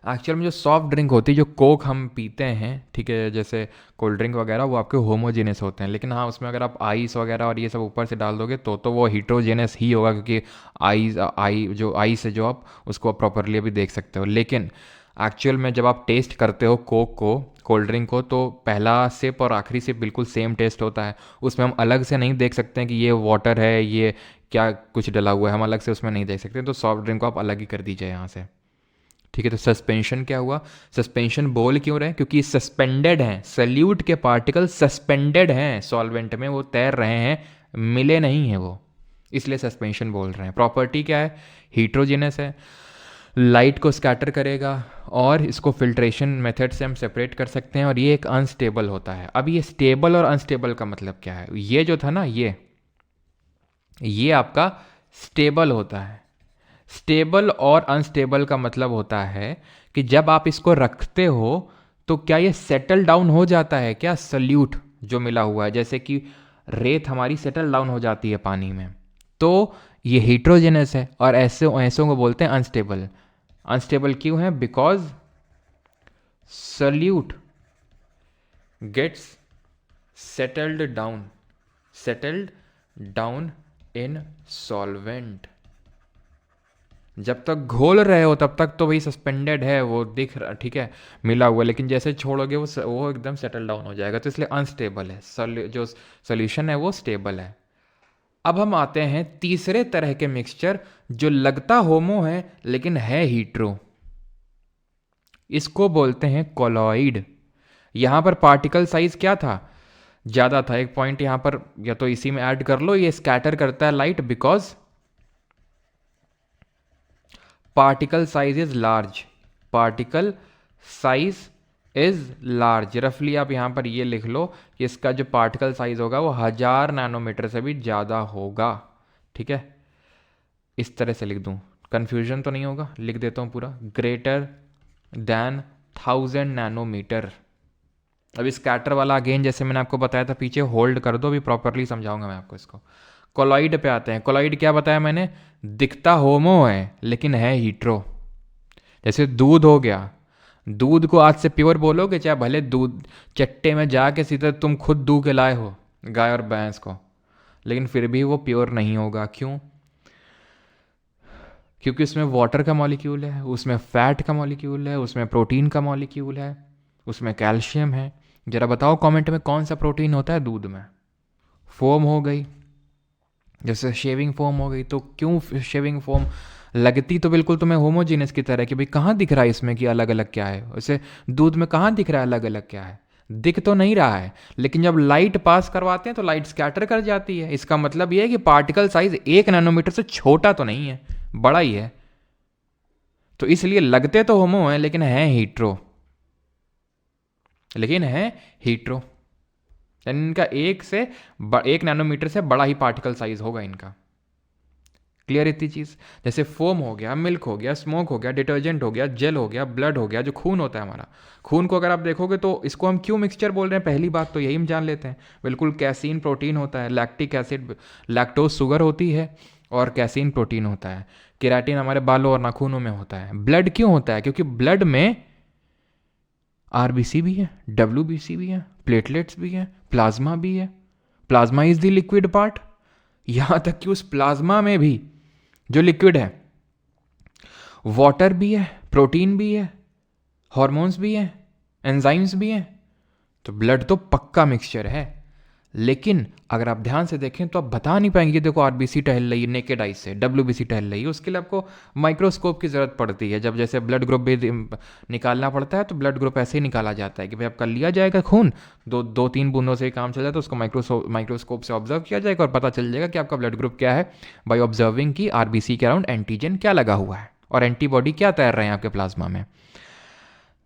A: एक्चुअल में जो सॉफ्ट ड्रिंक होती है, जो कोक हम पीते हैं, ठीक है, जैसे कोल्ड ड्रिंक वगैरह, वो आपके होमोजेनस होते हैं। लेकिन हाँ, उसमें अगर आप आइस वगैरह और ये सब ऊपर से डाल दोगे तो वो हीट्रोजेनस ही होगा, क्योंकि आइस है जो आप उसको प्रॉपरली अभी देख सकते हो। लेकिन एक्चुअल में जब आप टेस्ट करते हो कोक को, कोल्ड ड्रिंक को, तो पहला सिप और आखिरी सिप बिल्कुल सेम टेस्ट होता है। उसमें हम अलग से नहीं देख सकते हैं कि ये वाटर है, ये क्या कुछ डला हुआ है, हम अलग से उसमें नहीं देख सकते। तो सॉफ्ट ड्रिंक को आप अलग ही कर दीजिए यहाँ से, ठीक है। तो सस्पेंशन क्या हुआ? सस्पेंशन बोल क्यों रहे हैं? क्योंकि सस्पेंडेड हैं, सल्यूट के पार्टिकल सस्पेंडेड हैं सॉल्वेंट में, वो तैर रहे हैं, मिले नहीं हैं वो, इसलिए सस्पेंशन बोल रहे हैं। प्रॉपर्टी क्या है? हीट्रोजेनस है, लाइट को स्कैटर करेगा, और इसको फिल्ट्रेशन मेथड से हम सेपरेट कर सकते हैं। और ये एक अनस्टेबल होता है। अब ये स्टेबल और अनस्टेबल का मतलब क्या है? ये जो था ना, ये आपका स्टेबल होता है। स्टेबल और अनस्टेबल का मतलब होता है कि जब आप इसको रखते हो तो क्या ये सेटल डाउन हो जाता है क्या, सल्यूट जो मिला हुआ है, जैसे कि रेत हमारी सेटल डाउन हो जाती है पानी में, तो ये हीट्रोजेनस है। और ऐसे ऐसों को बोलते हैं अनस्टेबल। अनस्टेबल क्यों है? Because solute gets settled down in solvent. जब तक घोल रहे हो तब तक तो भाई सस्पेंडेड है, वो दिख रहा, ठीक है, मिला हुआ। लेकिन जैसे छोड़ोगे वो एकदम सेटल डाउन हो जाएगा, तो इसलिए अनस्टेबल है। जो सोल्यूशन है वो स्टेबल है। अब हम आते हैं तीसरे तरह के मिक्सचर, जो लगता होमो है लेकिन है हीट्रो। इसको बोलते हैं कोलॉइड। यहां पर पार्टिकल साइज क्या था? ज़्यादा था। एक पॉइंट यहां पर या तो इसी में ऐड कर लो, ये स्कैटर करता है light because particle size is large. Particle size is large. रफली आप यहां पर ये लिख लो कि इसका जो पार्टिकल साइज होगा वो 1000 नैनोमीटर से भी ज़्यादा होगा, ठीक है। इस तरह से लिख दूं, कन्फ्यूजन तो नहीं होगा? लिख देता हूं पूरा, ग्रेटर देन 1000 नैनोमीटर। अभी स्कैटर वाला अगेन जैसे मैंने आपको बताया था पीछे, होल्ड कर दो, अभी प्रॉपरली समझाऊंगा मैं आपको इसको। कोलॉइड पे आते हैं। कोलॉइड क्या बताया मैंने? दिखता होमो है लेकिन है हीट्रो। जैसे दूध हो गया, दूध को आज से प्योर बोलोगे, चाहे भले दूध चट्टे में जाके सीधे तुम खुद दूह के लाए हो गाय और भैंस को, लेकिन फिर भी वो प्योर नहीं होगा। क्यों? क्योंकि उसमें वाटर का मॉलिक्यूल है, उसमें फैट का मॉलिक्यूल है, उसमें प्रोटीन का मॉलिक्यूल है, उसमें कैल्शियम है। जरा बताओ कमेंट में कौन सा प्रोटीन होता है दूध में? फोम हो गई, जैसे शेविंग फोम हो गई। तो क्यों शेविंग फोम लगती तो बिल्कुल तुम्हें होमोजीनस की तरह कि भाई कहाँ दिख रहा है इसमें कि अलग अलग क्या है, वैसे दूध में कहाँ दिख रहा है अलग अलग क्या है? दिख तो नहीं रहा है, लेकिन जब लाइट पास करवाते हैं तो लाइट स्कैटर कर जाती है। इसका मतलब यह है कि पार्टिकल साइज 1 नैनोमीटर से छोटा तो नहीं है, बड़ा ही है। तो इसलिए लगते तो होमो हैं लेकिन है हीट्रो, यानी इनका 1 नैनोमीटर से बड़ा ही पार्टिकल साइज होगा इनका। क्लियर इतनी चीज़? जैसे फोम हो गया, मिल्क हो गया, स्मोक हो गया, डिटर्जेंट हो गया, जेल हो गया, ब्लड हो गया, जो खून होता है हमारा, खून को अगर आप देखोगे तो इसको हम क्यों मिक्सचर बोल रहे हैं, पहली बात तो यही हम जान लेते हैं। बिल्कुल, कैसीन प्रोटीन होता है, लैक्टिक एसिड, लैक्टोज शुगर होती है, और कैसीन प्रोटीन होता है। केराटिन हमारे बालों और नाखूनों में होता है। ब्लड क्यों होता है? क्योंकि ब्लड में आरबीसी भी है, डब्ल्यूबीसी भी है, प्लेटलेट्स भी है, प्लाज्मा भी है। Plasma is the liquid part. यहां तक कि उस प्लाज्मा में भी जो लिक्विड है, वाटर भी है, प्रोटीन भी है, हॉर्मोन्स भी हैं, एंजाइम्स भी हैं। तो ब्लड तो पक्का मिक्सचर है। लेकिन अगर आप ध्यान से देखें तो आप बता नहीं पाएंगे कि देखो आरबीसी टहल रही है नेकेड आई से, डब्ल्यूबीसी टहल रही है। उसके लिए आपको माइक्रोस्कोप की ज़रूरत पड़ती है। जब जैसे ब्लड ग्रुप भी निकालना पड़ता है तो ब्लड ग्रुप ऐसे ही निकाला जाता है कि भाई आपका लिया जाएगा खून, दो तीन बूंदों से ही काम चल जाता है, तो उसको माइक्रोस्कोप से ऑब्जर्व किया जाएगा और पता चल जाएगा कि आपका ब्लड ग्रुप क्या है, बाई ऑब्जर्विंग की आरबीसी के अराउंड एंटीजन क्या लगा हुआ है और एंटीबॉडी क्या तैर रहे हैं आपके प्लाज्मा में।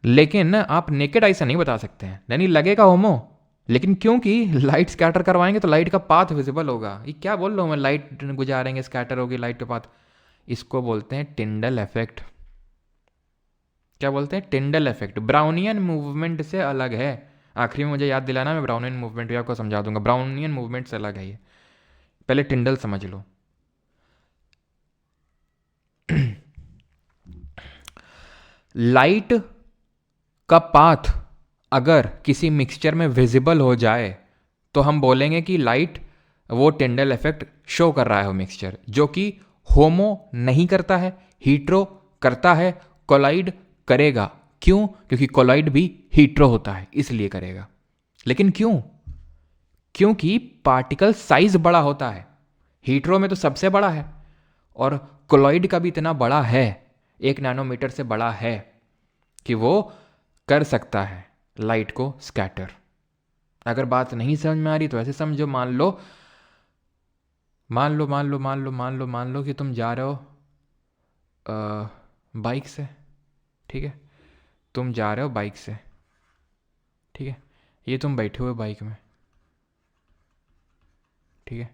A: लेकिन आप नेकेड आई से नहीं बता सकते हैं, यानी लगेगा होमो, लेकिन क्योंकि लाइट स्कैटर करवाएंगे तो लाइट का पाथ विजिबल होगा। ये क्या बोल रहा हूँ मैं, लाइट गुजारेंगे स्कैटर होगी लाइट का पाथ। इसको बोलते हैं टिंडल इफेक्ट। क्या बोलते हैं? Tyndall effect. ब्राउनियन मूवमेंट से अलग है। आखिरी में मुझे याद दिलाना, मैं ब्राउनियन मूवमेंट भी आपको समझा दूंगा। ब्राउनियन मूवमेंट से अलग है ये, पहले टिंडल समझ लो। लाइट का पाथ अगर किसी मिक्सचर में विजिबल हो जाए तो हम बोलेंगे कि लाइट वो टिंडल इफेक्ट शो कर रहा है वो मिक्सचर, जो कि होमो नहीं करता है, हीट्रो करता है, कोलाइड करेगा। क्यों? क्योंकि कोलाइड भी हीट्रो होता है इसलिए करेगा। लेकिन क्यों? क्योंकि पार्टिकल साइज बड़ा होता है, हीट्रो में तो सबसे बड़ा है और कोलॉइड का भी इतना बड़ा है, 1 नैनोमीटर से बड़ा है कि वो कर सकता है लाइट को स्कैटर। अगर बात नहीं समझ में आ रही तो ऐसे समझो, मान लो कि तुम जा रहे हो बाइक से, ठीक है, तुम जा रहे हो बाइक से, ठीक है, ये तुम बैठे हुए बाइक में, ठीक है,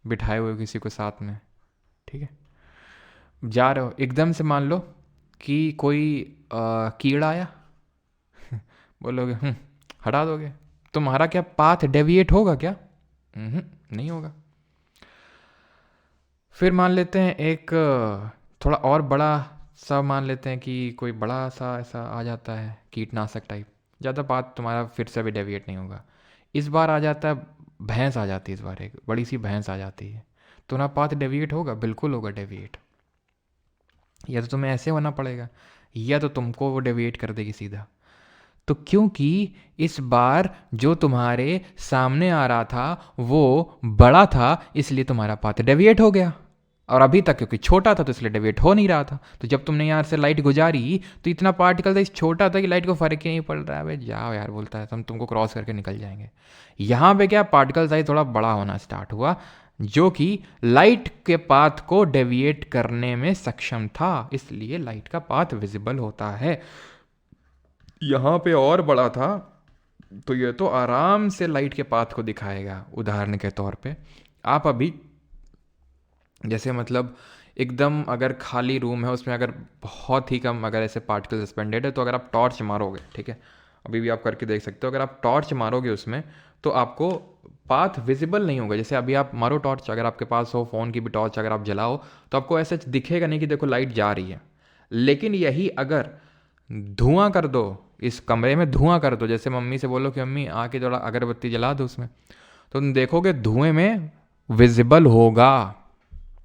A: बिठाए हुए किसी को साथ में, ठीक है, जा रहे हो, एकदम से मान लो कि कोई कीड़ा आया बोलोगे हटा दोगे, तुम्हारा क्या पाथ डेविएट होगा क्या? नहीं होगा। फिर मान लेते हैं एक थोड़ा और बड़ा सा, मान लेते हैं कि कोई बड़ा सा ऐसा आ जाता है कीटनाशक टाइप, ज़्यादा बात तुम्हारा फिर से भी डेविएट नहीं होगा। इस बार आ जाता है भैंस आ जाती है, इस बार एक बड़ी सी भैंस आ जाती है, तो ना पाथ डेविएट होगा? बिल्कुल होगा डेविएट। या तो तुम्हें ऐसे होना पड़ेगा या तो तुमको वो डेविएट कर देगी सीधा। तो क्योंकि इस बार जो तुम्हारे सामने आ रहा था वो बड़ा था इसलिए तुम्हारा पाथ डेविएट हो गया, और अभी तक क्योंकि छोटा था तो इसलिए डेविएट हो नहीं रहा था। तो जब तुमने यहाँ से लाइट गुजारी तो इतना पार्टिकल था, इस छोटा था कि लाइट को फर्क ही नहीं पड़ रहा है। भाई जाओ यार, बोलता है हम तुमको क्रॉस करके निकल जाएंगे। यहाँ पे क्या, पार्टिकल साइज थोड़ा बड़ा होना स्टार्ट हुआ जो कि लाइट के पाथ को डेविएट करने में सक्षम था, इसलिए लाइट का पाथ विजिबल होता है। यहाँ पे और बड़ा था तो ये तो आराम से लाइट के पाथ को दिखाएगा। उदाहरण के तौर पे आप अभी जैसे मतलब एकदम अगर खाली रूम है, उसमें अगर बहुत ही कम अगर ऐसे पार्टिकल सस्पेंडेड है, तो अगर आप टॉर्च मारोगे, ठीक है, अभी भी आप करके देख सकते हो, अगर आप टॉर्च मारोगे उसमें तो आपको पाथ विजिबल नहीं होगा। जैसे अभी आप मारो टॉर्च, अगर आपके पास हो फ़ोन की भी टॉर्च, अगर आप जलाओ तो आपको ऐसे दिखेगा नहीं कि देखो लाइट जा रही है। लेकिन यही अगर धुआं कर दो, इस कमरे में धुआं कर दो, जैसे मम्मी से बोलो कि मम्मी आके थोड़ा अगरबत्ती जला दो उसमें, तो तुम देखोगे धुएं में विजिबल होगा,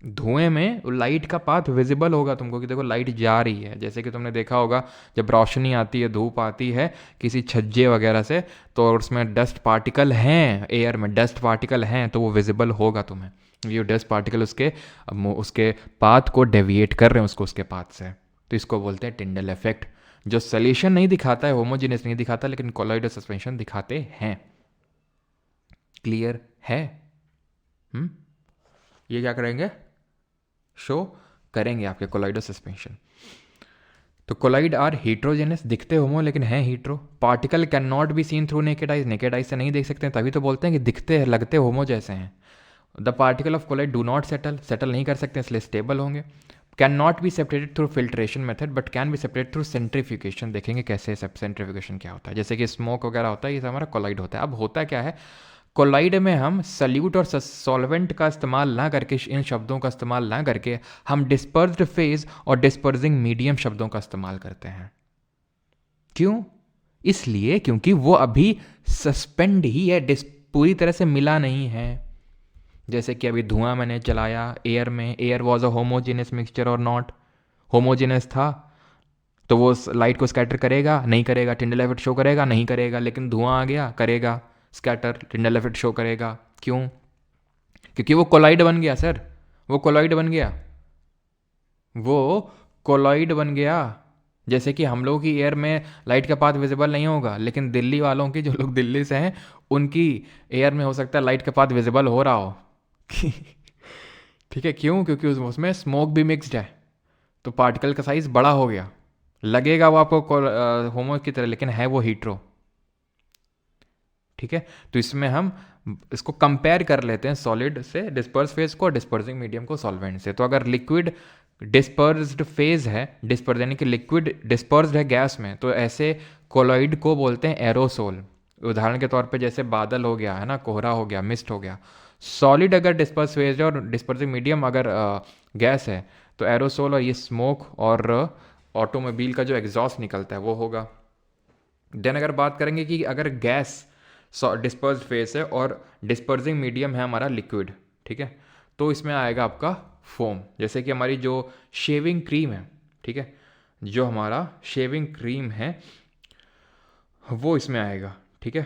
A: धुएं में लाइट का पाथ विजिबल होगा तुमको कि देखो लाइट जा रही है। जैसे कि तुमने देखा होगा जब रोशनी आती है, धूप आती है किसी छज्जे वगैरह से, तो उसमें डस्ट पार्टिकल हैं, एयर में डस्ट पार्टिकल हैं, तो वो विजिबल होगा तुम्हें। ये डस्ट पार्टिकल उसके पाथ को डेविएट कर रहे हैं उसके पाथ से, तो इसको बोलते हैं टिंडल इफेक्ट, जो सॉल्यूशन नहीं दिखाता है, होमोजेनियस नहीं दिखाता, लेकिन कोलॉइडल सस्पेंशन दिखाते हैं। क्लियर है? ये क्या करेंगे, शो करेंगे आपके कोलॉइडल सस्पेंशन। तो कोलाइड आर हेट्रोजेनस, दिखते होमो लेकिन हैं hetero. Particle can not be seen through naked eyes, naked eyes से नहीं देख सकते हैं, तभी तो बोलते हैं कि दिखते हैं, लगते होमो जैसे हैं। The particle of colloid do not settle, settle नहीं कर सकते इसलिए स्टेबल होंगे। Can not be separated through filtration method but can be separate through centrifugation. देखेंगे कैसे सेंट्रीफ्यूगेशन क्या होता है। जैसे कि स्मोक वगैरह होता है, ये हमारा कोलाइड होता है। अब होता क्या है, कोलाइड में हम सल्यूट और सॉल्वेंट का इस्तेमाल ना करके, इन शब्दों का इस्तेमाल ना करके, हम डिस्पर्स्ड फेज और डिस्पर्सिंग मीडियम शब्दों का इस्तेमाल करते हैं। क्यों? इसलिए क्योंकि वो अभी सस्पेंड ही है, पूरी तरह से मिला नहीं है। जैसे कि अभी धुआं मैंने चलाया एयर में, air was a homogeneous mixture और नॉट, होमोजेनियस था तो वो लाइट को स्कैटर करेगा नहीं करेगा, टिंडल इफेक्ट शो करेगा नहीं करेगा। लेकिन धुआं आ गया, करेगा स्कैटर, टिंडल इफेक्ट शो करेगा। क्यों? क्योंकि वो कोलाइड बन गया सर, वो कोलाइड बन गया, वो कोलाइड बन गया। जैसे कि हम लोगों की एयर में लाइट का पाथ विजिबल नहीं होगा, लेकिन दिल्ली वालों की, जो लोग दिल्ली से हैं, उनकी एयर में हो सकता है लाइट का पाथ विजिबल हो रहा हो ठीक है, क्यों? क्योंकि उसमें स्मोक भी मिक्सड है, तो पार्टिकल का साइज बड़ा हो गया। लगेगा वो आपको होमो की तरह, लेकिन है वो हीट्रो। ठीक है, तो इसमें हम इसको कंपेयर कर लेते हैं सॉलिड से डिस्पर्स फेज को, डिस्पर्सिंग मीडियम को सॉल्वेंट से। तो अगर लिक्विड डिस्पर्स्ड फेज है, डिस्पर्स यानी कि लिक्विड डिस्पर्स्ड है गैस में, तो ऐसे कोलॉइड को बोलते हैं एरोसोल। उदाहरण के तौर पे जैसे बादल हो गया है ना, कोहरा हो गया, मिस्ट हो गया। सॉलिड अगर डिस्पर्स फेज है और डिस्पर्सिंग मीडियम अगर गैस है, तो एरोसोल और ये स्मोक और ऑटोमोबाइल का जो एग्जॉस्ट निकलता है वो होगा। देन अगर बात करेंगे कि अगर गैस डिस्पर्स फेस है और डिस्पर्सिंग मीडियम है हमारा लिक्विड, ठीक है, तो इसमें आएगा आपका फोम। जैसे कि हमारी जो शेविंग क्रीम है, ठीक है, जो हमारा शेविंग क्रीम है वो इसमें आएगा, ठीक है।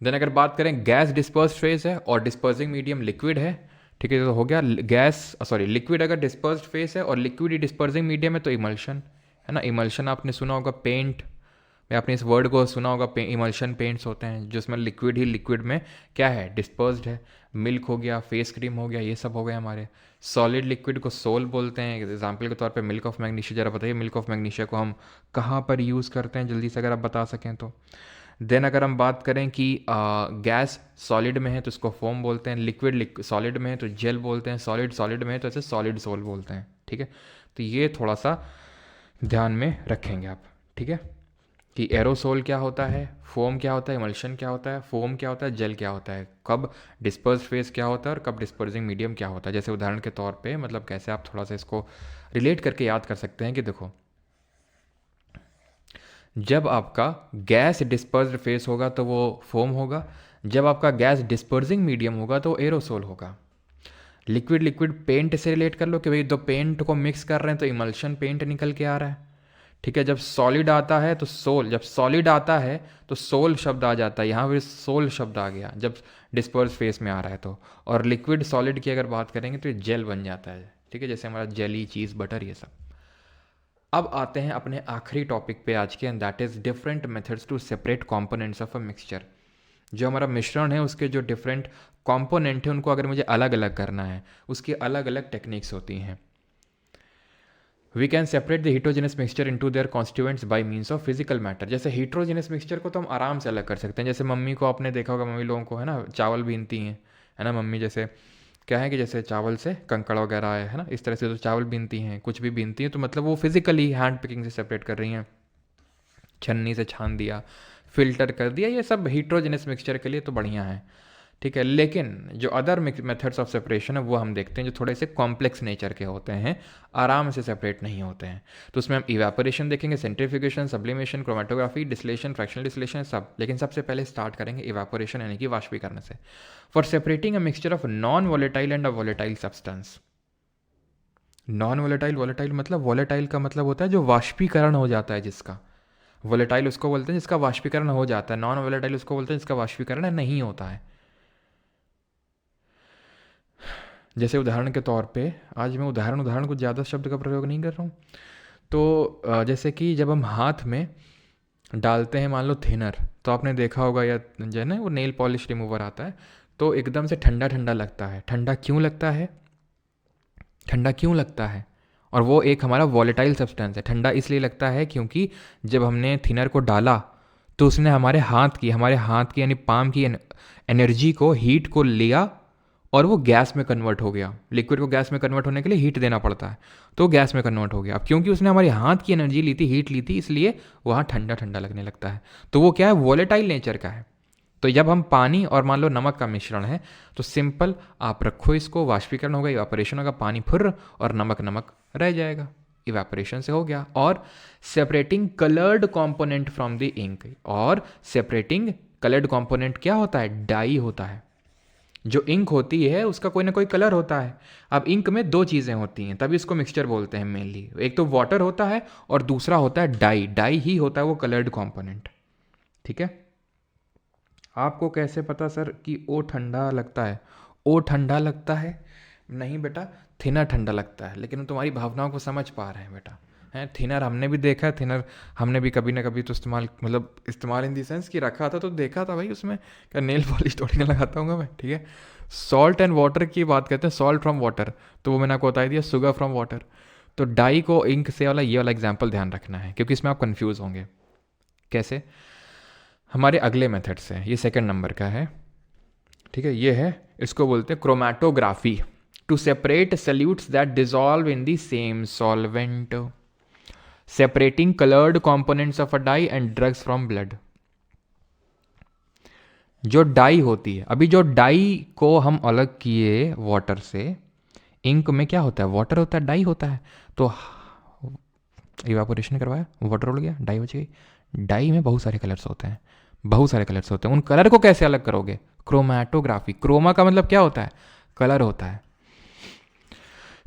A: देन अगर बात करें गैस डिस्पर्स फेस है और डिस्पर्सिंग मीडियम लिक्विड है, ठीक है, तो हो गया गैस सॉरी लिक्विड अगर डिस्पर्स्ड फेस है और लिक्विड ही डिस्पर्सिंग मीडियम है तो इमल्शन है ना। इमल्शन आपने सुना होगा, पेंट में आपने इस वर्ड को सुना होगा, इमल्शन पेंट्स होते हैं जिसमें लिक्विड ही लिक्विड में क्या है, डिस्पर्स्ड है। मिल्क हो गया, फेस क्रीम हो गया, ये सब हो गए हमारे। सॉलिड लिक्विड को सोल बोलते हैं। एग्जाम्पल के तौर पे मिल्क ऑफ मैग्नीशिया, जरा बताइए मिल्क ऑफ मैग्नीशिया को हम कहाँ पर यूज़ करते हैं, जल्दी से अगर आप बता सकें तो। देन अगर हम बात करें कि गैस सॉलिड में है तो इसको फोम बोलते हैं, लिक्विड सॉलिड में है तो जेल बोलते हैं, सॉलिड सॉलिड में है तो ऐसे सॉलिड सोल बोलते हैं, ठीक है। तो ये थोड़ा सा ध्यान में रखेंगे आप, ठीक है, कि एरोसोल क्या होता है, फोम क्या होता है, इमल्शन क्या होता है, फोम क्या होता है, जेल क्या होता है, कब डिस्पर्स फेस क्या होता है और कब डिस्पर्सिंग मीडियम क्या होता है। जैसे उदाहरण के तौर पे मतलब कैसे आप थोड़ा सा इसको रिलेट करके याद कर सकते हैं कि देखो, जब आपका गैस डिस्पर्स्ड फेस होगा तो वो फोम होगा, जब आपका गैस डिस्पर्सिंग मीडियम होगा तो एरोसोल होगा। लिक्विड लिक्विड पेंट से रिलेट कर लो कि भाई दो पेंट को मिक्स कर रहे हैं तो इमल्शन पेंट निकल के आ रहा है, ठीक है। जब सॉलिड आता है तो सोल, जब सॉलिड आता है तो सोल शब्द आ जाता है, यहाँ पर सोल शब्द आ गया जब डिस्पर्स फेस में आ रहा है तो। और लिक्विड सॉलिड की अगर बात करेंगे तो ये जेल बन जाता है, ठीक है, जैसे हमारा जेली, चीज़, बटर, ये सब। अब आते हैं अपने आखिरी टॉपिक पे आज के, and that is different methods to separate components of a mixture. जो हमारा मिश्रण है उसके जो डिफरेंट कंपोनेंट हैं उनको अगर मुझे अलग अलग करना है, उसकी अलग अलग टेक्निक्स होती हैं। We can separate the heterogeneous mixture into their constituents by means of physical matter. जैसे हीट्रोजेनस मिक्सचर को तो हम आराम से अलग कर सकते हैं। जैसे मम्मी को आपने देखा होगा, मम्मी लोगों को है ना चावल बीनती हैं, है ना मम्मी, जैसे क्या है कि जैसे चावल से कंकड़ वगैरह है ना, इस तरह से तो चावल बीनती हैं, कुछ भी बीनती हैं तो मतलब वो फिजिकली हैंड पिकिंग से सेपरेट कर रही हैं, छन्नी से छान दिया, फिल्टर कर दिया, ये सब हीट्रोजेनस मिक्सचर के लिए तो बढ़िया है, ठीक है। लेकिन जो अदर मेथड्स ऑफ सेपरेशन है वो हम देखते हैं जो थोड़े से कॉम्प्लेक्स नेचर के होते हैं, आराम से सेपरेट नहीं होते हैं। तो उसमें हम इवेपोरेशन देखेंगे, centrifugation, sublimation, chromatography, distillation, fractional distillation, सब। लेकिन सबसे पहले स्टार्ट करेंगे इवेपोरेशन यानी कि वाष्पीकरण से। For separating a mixture of non volatile and a volatile substance. Non volatile, volatile मतलब वोलेटाइल का मतलब होता है जो वाष्पीकरण हो जाता है जिसका, वोलेटाइल उसको बोलते हैं जिसका वाष्पीकरण हो जाता है, नॉन वोलेटाइल उसको बोलते हैं जिसका वाष्पीकरण नहीं होता है। जैसे उदाहरण के तौर पे, आज मैं उदाहरण कुछ ज़्यादा शब्द का प्रयोग नहीं कर रहा हूँ, तो जैसे कि जब हम हाथ में डालते हैं मान लो थिनर, तो आपने देखा होगा या जो है ना वो नेल पॉलिश रिमूवर आता है तो एकदम से ठंडा ठंडा लगता है। ठंडा क्यों लगता है, ठंडा क्यों लगता है? और वो एक हमारा वॉलेटाइल सब्सटेंस है। ठंडा इसलिए लगता है क्योंकि जब हमने थिनर को डाला तो उसने हमारे हाथ की यानी पाम की एनर्जी को, हीट को लिया और वो गैस में कन्वर्ट हो गया। लिक्विड को गैस में कन्वर्ट होने के लिए हीट देना पड़ता है, तो गैस में कन्वर्ट हो गया। अब क्योंकि उसने हमारे हाथ की एनर्जी ली थी, हीट ली थी, इसलिए वहाँ ठंडा ठंडा लगने लगता है। तो वो क्या है, वॉलेटाइल नेचर का है। तो जब हम पानी और मान लो नमक का मिश्रण है तो सिंपल आप रखो इसको, वाष्पीकरण होगा, इवापोरेशन होगा, पानी फुर्र और नमक नमक रह जाएगा, इवापोरेशन से हो गया। और separating coloured component from the ink, और सेपरेटिंग कलर्ड कंपोनेंट क्या होता है, डाई होता है। जो इंक होती है उसका कोई ना कोई कलर होता है। अब इंक में दो चीज़ें होती हैं तभी इसको मिक्सचर बोलते हैं मेनली, एक तो वाटर होता है और दूसरा होता है डाई। डाई ही होता है वो कलर्ड कंपोनेंट, ठीक है। आपको कैसे पता सर कि ओ ठंडा लगता है, ओ ठंडा लगता है? नहीं बेटा, थिनर ठंडा लगता है, लेकिन हम तुम्हारी भावनाओं को समझ पा रहे हैं बेटा। हैं थिनर हमने भी देखा है, थिनर हमने भी कभी ना कभी तो इस्तेमाल, मतलब इस्तेमाल इन दी सेंस कि रखा था तो देखा था भाई, उसमें क्या नेल पॉलिश थोड़ी ना लगाता हूँ मैं, ठीक है। सॉल्ट एंड वाटर की बात करते हैं, सॉल्ट फ्रॉम वाटर, तो वो मैंने आपको बता दिया, शुगर फ्रॉम वाटर। तो डाई को इंक से वाला ये वाला एग्जाम्पल ध्यान रखना है क्योंकि इसमें आप कन्फ्यूज़ होंगे। कैसे? हमारे अगले मेथड से, ये सेकंड नंबर का है, ठीक है, ये है, इसको बोलते हैं chromatography, to separate solutes that dissolve in the same solvent, separating coloured components of a dye and drugs from blood. जो डाई होती है, अभी जो डाई को हम अलग किए वाटर से, इंक में क्या होता है, वाटर होता है, डाई होता है, तो इवापोरेशन करवाया, वाटर उड़ गया, डाई बच गई। डाई में बहुत सारे कलर्स होते हैं, बहुत सारे कलर्स होते हैं, उन कलर को कैसे अलग करोगे, क्रोमैटोग्राफी। क्रोमा का मतलब क्या होता है, कलर होता है,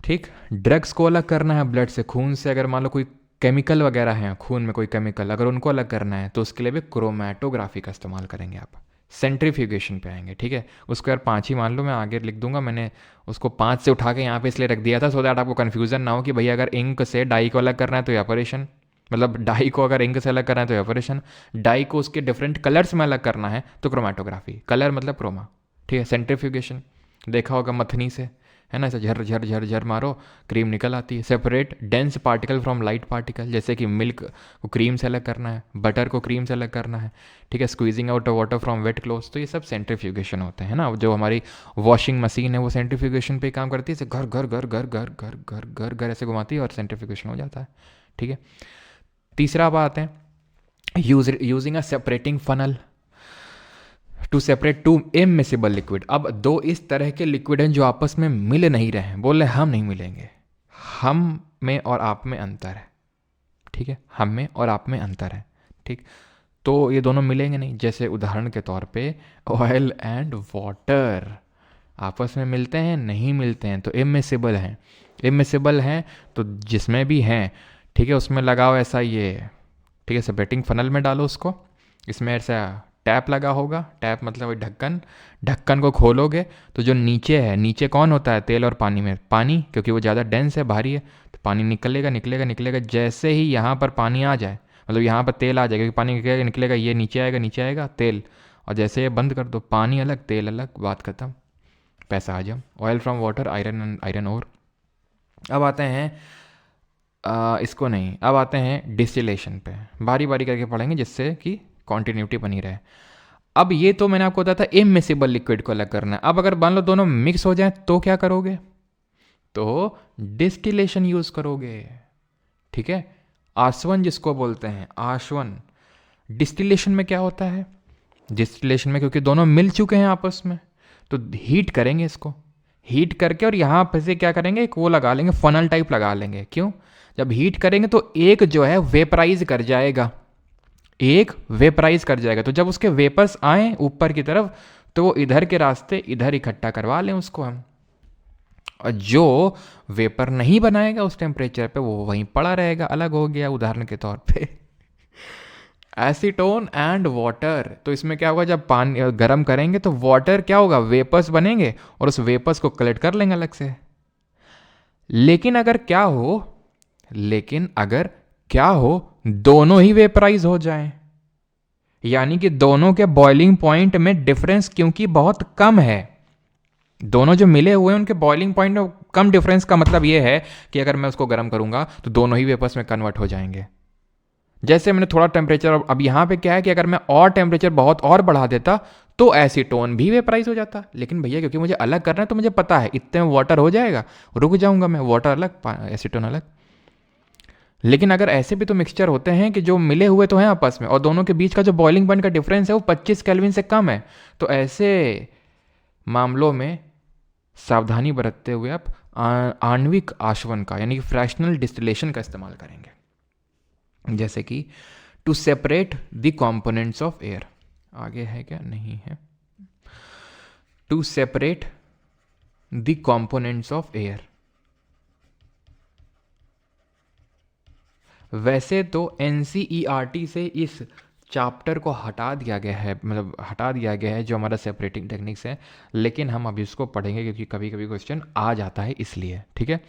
A: ठीक। ड्रग्स को अलग करना है ब्लड से, खून से, अगर मान लो कोई केमिकल वगैरह हैं खून में, कोई केमिकल अगर उनको अलग करना है तो उसके लिए भी क्रोमैटोग्राफी का इस्तेमाल करेंगे आप। सेंट्रीफ्यूगेशन पे आएंगे, ठीक है। उसको यार 5 ही मान लो, मैं आगे लिख दूंगा, मैंने उसको 5 से उठा के यहाँ पे इसलिए रख दिया था सो दैट आपको कन्फ्यूजन ना हो कि भैया अगर इंक से डाई को अलग करना है तो एवापोरेशन, मतलब डाई को अगर इंक से अलग करना है तो एवापोरेशन, डाई को उसके डिफरेंट कलर्स में अलग करना है तो क्रोमैटोग्राफी, कलर मतलब क्रोमा, ठीक है। सेंट्रीफ्यूगेशन देखा होगा मथनी से, है ना, ऐसे झर झर झर झर मारो, क्रीम निकल आती है। Separate dense particle from light particle, जैसे कि मिल्क को क्रीम से अलग करना है, बटर को क्रीम से अलग करना है, ठीक है। Squeezing out water from wet clothes, तो ये सब सेंट्रीफ्यूगेशन होते हैं ना। जो हमारी वॉशिंग मशीन है वो सेंट्रीफ्यूगेशन पे काम करती है, इसे घर घर घर घर घर घर घर घर घर ऐसे घुमाती है और सेंट्रीफ्यूगेशन हो जाता है, ठीक है। तीसरा बात है using a separating funnel to separate two immiscible liquid. अब दो इस तरह के लिक्विड हैं जो आपस में मिल नहीं रहे हैं, बोल रहे हम नहीं मिलेंगे, हम में और आप में अंतर है, ठीक है, हम में और आप में अंतर है, ठीक। तो ये दोनों मिलेंगे नहीं, जैसे उदाहरण के तौर पे ऑयल एंड वाटर आपस में मिलते हैं, नहीं मिलते हैं, तो इमिसिबल हैं। इमिसिबल हैं तो जिसमें भी हैं, ठीक है, उसमें लगाओ ऐसा ये, ठीक है, सेपरेटिंग फनल में डालो उसको, इसमें ऐसा टैप लगा होगा, टैप मतलब वही ढक्कन, ढक्कन को खोलोगे तो जो नीचे है, नीचे कौन होता है, तेल और पानी में, पानी क्योंकि वो ज़्यादा डेंस है, भारी है, तो पानी निकलेगा निकलेगा निकलेगा, जैसे ही यहाँ पर पानी आ जाए, मतलब यहाँ पर तेल आ जाएगा, क्योंकि पानी निकलेगा निकलेगा, ये नीचे आएगा तेल, और जैसे ये बंद कर दो, पानी अलग तेल अलग, बात खत्म, पैसा हजम। Oil from water, iron iron ore. अब आते हैं इसको नहीं, अब आते हैं डिस्टिलेशन पे, बारी बारी करके पढ़ेंगे जिससे कि कॉन्टीन्यूटी बनी रहे। अब ये तो मैंने आपको बताया था इमिसिबल लिक्विड को अलग करना है। अब अगर मान लो दोनों मिक्स हो जाए तो क्या करोगे, तो डिस्टिलेशन यूज करोगे, ठीक है। आसवन जिसको बोलते हैं, आसवन। डिस्टिलेशन में क्या होता है, डिस्टिलेशन में क्योंकि दोनों मिल चुके हैं आपस में तो हीट करेंगे इसको, हीट करके और यहाँ पर से क्या करेंगे, एक वो लगा लेंगे, फनल टाइप लगा लेंगे। क्यों, जब हीट करेंगे तो एक जो है वेपराइज कर जाएगा, एक वेपराइज कर जाएगा, तो जब उसके वेपर्स आए ऊपर की तरफ तो वो इधर के रास्ते इधर इकट्ठा करवा लें उसको हम, और जो वेपर नहीं बनाएगा उस टेम्परेचर पे वो वहीं पड़ा रहेगा, अलग हो गया। उदाहरण के तौर पे एसीटोन एंड वाटर, तो इसमें क्या होगा, जब पानी गर्म करेंगे तो वाटर क्या होगा, वेपर्स बनेंगे और उस वेपर्स को कलेक्ट कर लेंगे अलग से। लेकिन अगर क्या हो, लेकिन अगर क्या हो, दोनों ही वेपराइज हो जाएं, यानी कि दोनों के बॉइलिंग पॉइंट में डिफरेंस क्योंकि बहुत कम है, दोनों जो मिले हुए हैं उनके बॉइलिंग पॉइंट में कम डिफरेंस का मतलब यह है कि अगर मैं उसको गर्म करूंगा तो दोनों ही वेपर्स में कन्वर्ट हो जाएंगे। जैसे मैंने थोड़ा टेम्परेचर, अब यहाँ पे क्या है कि अगर मैं और टेम्परेचर बहुत और बढ़ा देता तो एसीटोन भी वेपराइज हो जाता, लेकिन भैया क्योंकि मुझे अलग करना है तो मुझे पता है इतने में वाटर हो जाएगा, रुक जाऊंगा मैं, वाटर अलग एसीटोन अलग। लेकिन अगर ऐसे भी तो मिक्सचर होते हैं कि जो मिले हुए तो हैं आपस में और दोनों के बीच का जो बॉइलिंग पॉइंट का डिफरेंस है वो 25 केल्विन से कम है, तो ऐसे मामलों में सावधानी बरतते हुए आप आणविक आशवन का यानी कि फ्रैक्शनल डिस्टिलेशन का इस्तेमाल करेंगे, जैसे कि to separate the components of air. आगे है क्या, नहीं है। To separate the components of air, वैसे तो एनसीईआरटी से इस चैप्टर को हटा दिया गया है, मतलब हटा दिया गया है जो हमारा सेपरेटिंग टेक्निक्स है, लेकिन हम अभी उसको पढ़ेंगे क्योंकि कभी कभी क्वेश्चन आ जाता है इसलिए, ठीक है।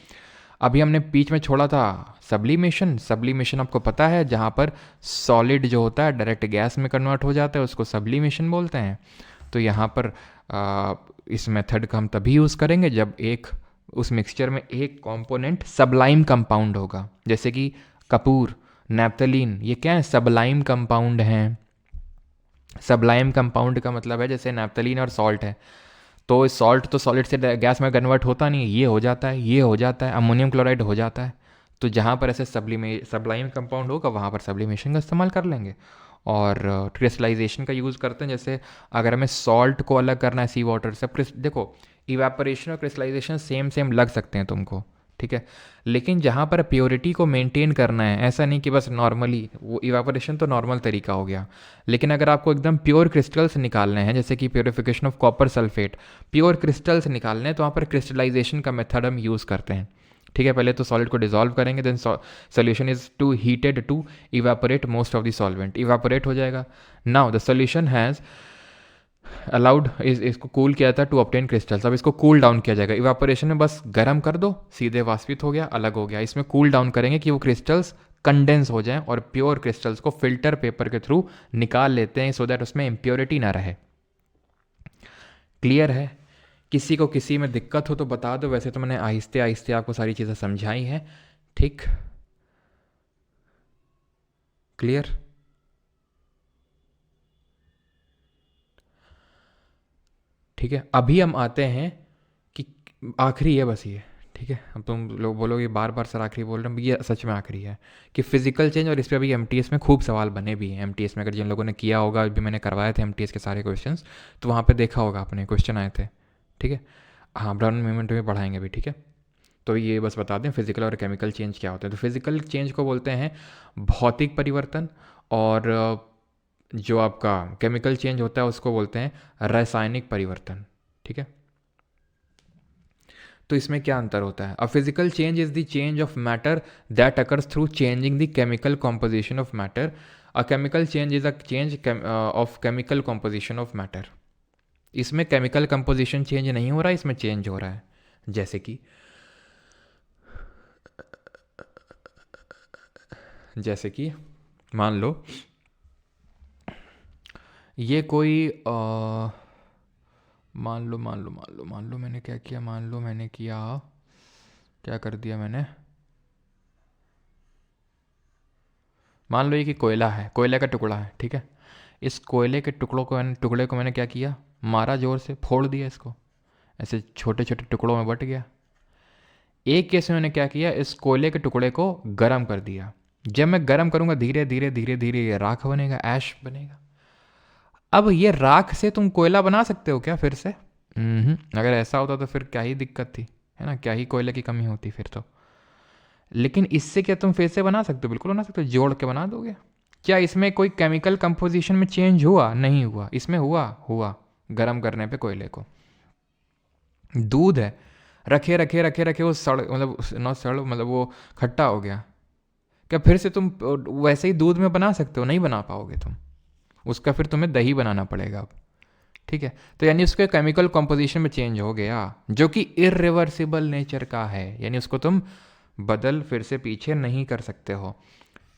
A: अभी हमने बीच में छोड़ा था सब्लिमेशन। सब्लिमेशन आपको पता है, जहाँ पर सॉलिड जो होता है डायरेक्ट गैस में कन्वर्ट हो जाता है, उसको सब्लिमेशन बोलते हैं। तो यहाँ पर इस मेथड का हम तभी यूज़ करेंगे जब एक उस मिक्सचर में एक कंपोनेंट सबलाइम कंपाउंड होगा, जैसे कि कपूर, नैप्थलीन, ये क्या है, सबलाइम कंपाउंड हैं। सबलाइम कंपाउंड का मतलब है जैसे नैप्थलीन और सॉल्ट है, तो सॉल्ट तो सॉलिड से गैस में कन्वर्ट होता नहीं है, ये हो जाता है, ये हो जाता है, अमोनियम क्लोराइड हो जाता है। तो जहाँ पर ऐसे सबलाइम कंपाउंड होगा वहाँ पर सब्लिमेशन का इस्तेमाल कर लेंगे। और क्रिस्टलाइजेशन का यूज़ करते हैं। जैसे अगर हमें सॉल्ट को अलग करना है सी वाटर से, अब देखो इवेपोरेशन और क्रिस्टलाइजेशन सेम सेम लग सकते हैं तुमको, ठीक है, लेकिन जहाँ पर प्योरिटी को मेंटेन करना है, ऐसा नहीं कि बस नॉर्मली, वो इवेपोरेशन तो नॉर्मल तरीका हो गया, लेकिन अगर आपको एकदम प्योर क्रिस्टल्स निकालने हैं, जैसे कि purification of copper sulphate, pure crystals निकालने हैं, तो वहाँ पर क्रिस्टलाइजेशन का मेथड हम यूज़ करते हैं, ठीक है। पहले तो सॉलिड को डिजॉल्व करेंगे, then solution is to heated to evaporate most of the solvent, evaporate हो जाएगा। Now the solution has allowed इसको कूल किया था टू ऑब्टेन क्रिस्टल्स, अब इसको कूल डाउन किया जाएगा। इवेपोरेशन में बस गर्म कर दो, सीधे वाष्पित हो गया, अलग हो गया। इसमें कूल डाउन करेंगे कि वो क्रिस्टल्स कंडेंस हो जाएं और प्योर क्रिस्टल्स को फिल्टर पेपर के थ्रू निकाल लेते हैं, सो दैट उसमें इम्प्योरिटी ना रहे। क्लियर है? किसी को किसी में दिक्कत हो तो बता दो, वैसे तो मैंने आहिस्ते आहिस्ते आपको सारी चीज़ें समझाई हैं, ठीक? क्लियर? ठीक है, अभी हम आते हैं कि आखिरी है बस ये, ठीक है। अब तुम लोग बोलोगे बार बार सर आखिरी बोल रहे हैं, ये सच में आखिरी है कि फिजिकल चेंज, और इस पर अभी एमटीएस में खूब सवाल बने भी हैं। एमटीएस में अगर जिन लोगों ने किया होगा, अभी मैंने करवाए थे एमटीएस के सारे क्वेश्चंस, तो वहाँ पे देखा होगा आपने, क्वेश्चन आए थे, ठीक है। हाँ, ब्राउन मूवमेंट में पढ़ाएंगे भी, ठीक है। तो ये बस बता दें फिजिकल और केमिकल चेंज क्या होते हैं। तो फिजिकल चेंज को बोलते हैं भौतिक परिवर्तन, और जो आपका केमिकल चेंज होता है उसको बोलते हैं रासायनिक परिवर्तन, ठीक है। तो इसमें क्या अंतर होता है? A physical change is the change of matter that occurs through changing the chemical composition of matter. A chemical change is a change of chemical composition of matter. इसमें केमिकल कंपोजिशन चेंज नहीं हो रहा है, इसमें change हो रहा है। जैसे कि मान लो ये कोई मान लो मैंने क्या किया, मान लो मैंने किया, क्या कर दिया मैंने, मान लो ये कि कोयला है, कोयले का टुकड़ा है, ठीक है। इस कोयले के टुकड़े को मैंने क्या किया, मारा, जोर से फोड़ दिया इसको, ऐसे छोटे छोटे टुकड़ों में बट गया। एक केस में मैंने क्या किया, इस कोयले के टुकड़े को गर्म कर दिया। जब मैं गर्म करूंगा, धीरे धीरे धीरे धीरे ये राख बनेगा, ऐश बनेगा। अब ये राख से तुम कोयला बना सकते हो क्या फिर से? अगर ऐसा होता तो फिर क्या ही दिक्कत थी, है ना, क्या ही कोयले की कमी होती फिर तो। लेकिन इससे क्या तुम फिर से बना सकते हो? बिल्कुल बना सकते हो, जोड़ के बना दोगे। क्या इसमें कोई केमिकल कंपोजिशन में चेंज हुआ? नहीं हुआ। इसमें हुआ गर्म करने पे कोयले को। दूध है, रखे रखे रखे रखे वो सड़, मतलब नॉट सड़, मतलब वो खट्टा हो गया। क्या फिर से तुम वैसे ही दूध में बना सकते हो? नहीं बना पाओगे तुम। उसका फिर तुम्हें दही बनाना पड़ेगा अब, ठीक है। तो यानी उसके केमिकल कंपोजिशन में चेंज हो गया, जो कि इरिवर्सिबल नेचर का है, यानी उसको तुम बदल फिर से पीछे नहीं कर सकते हो।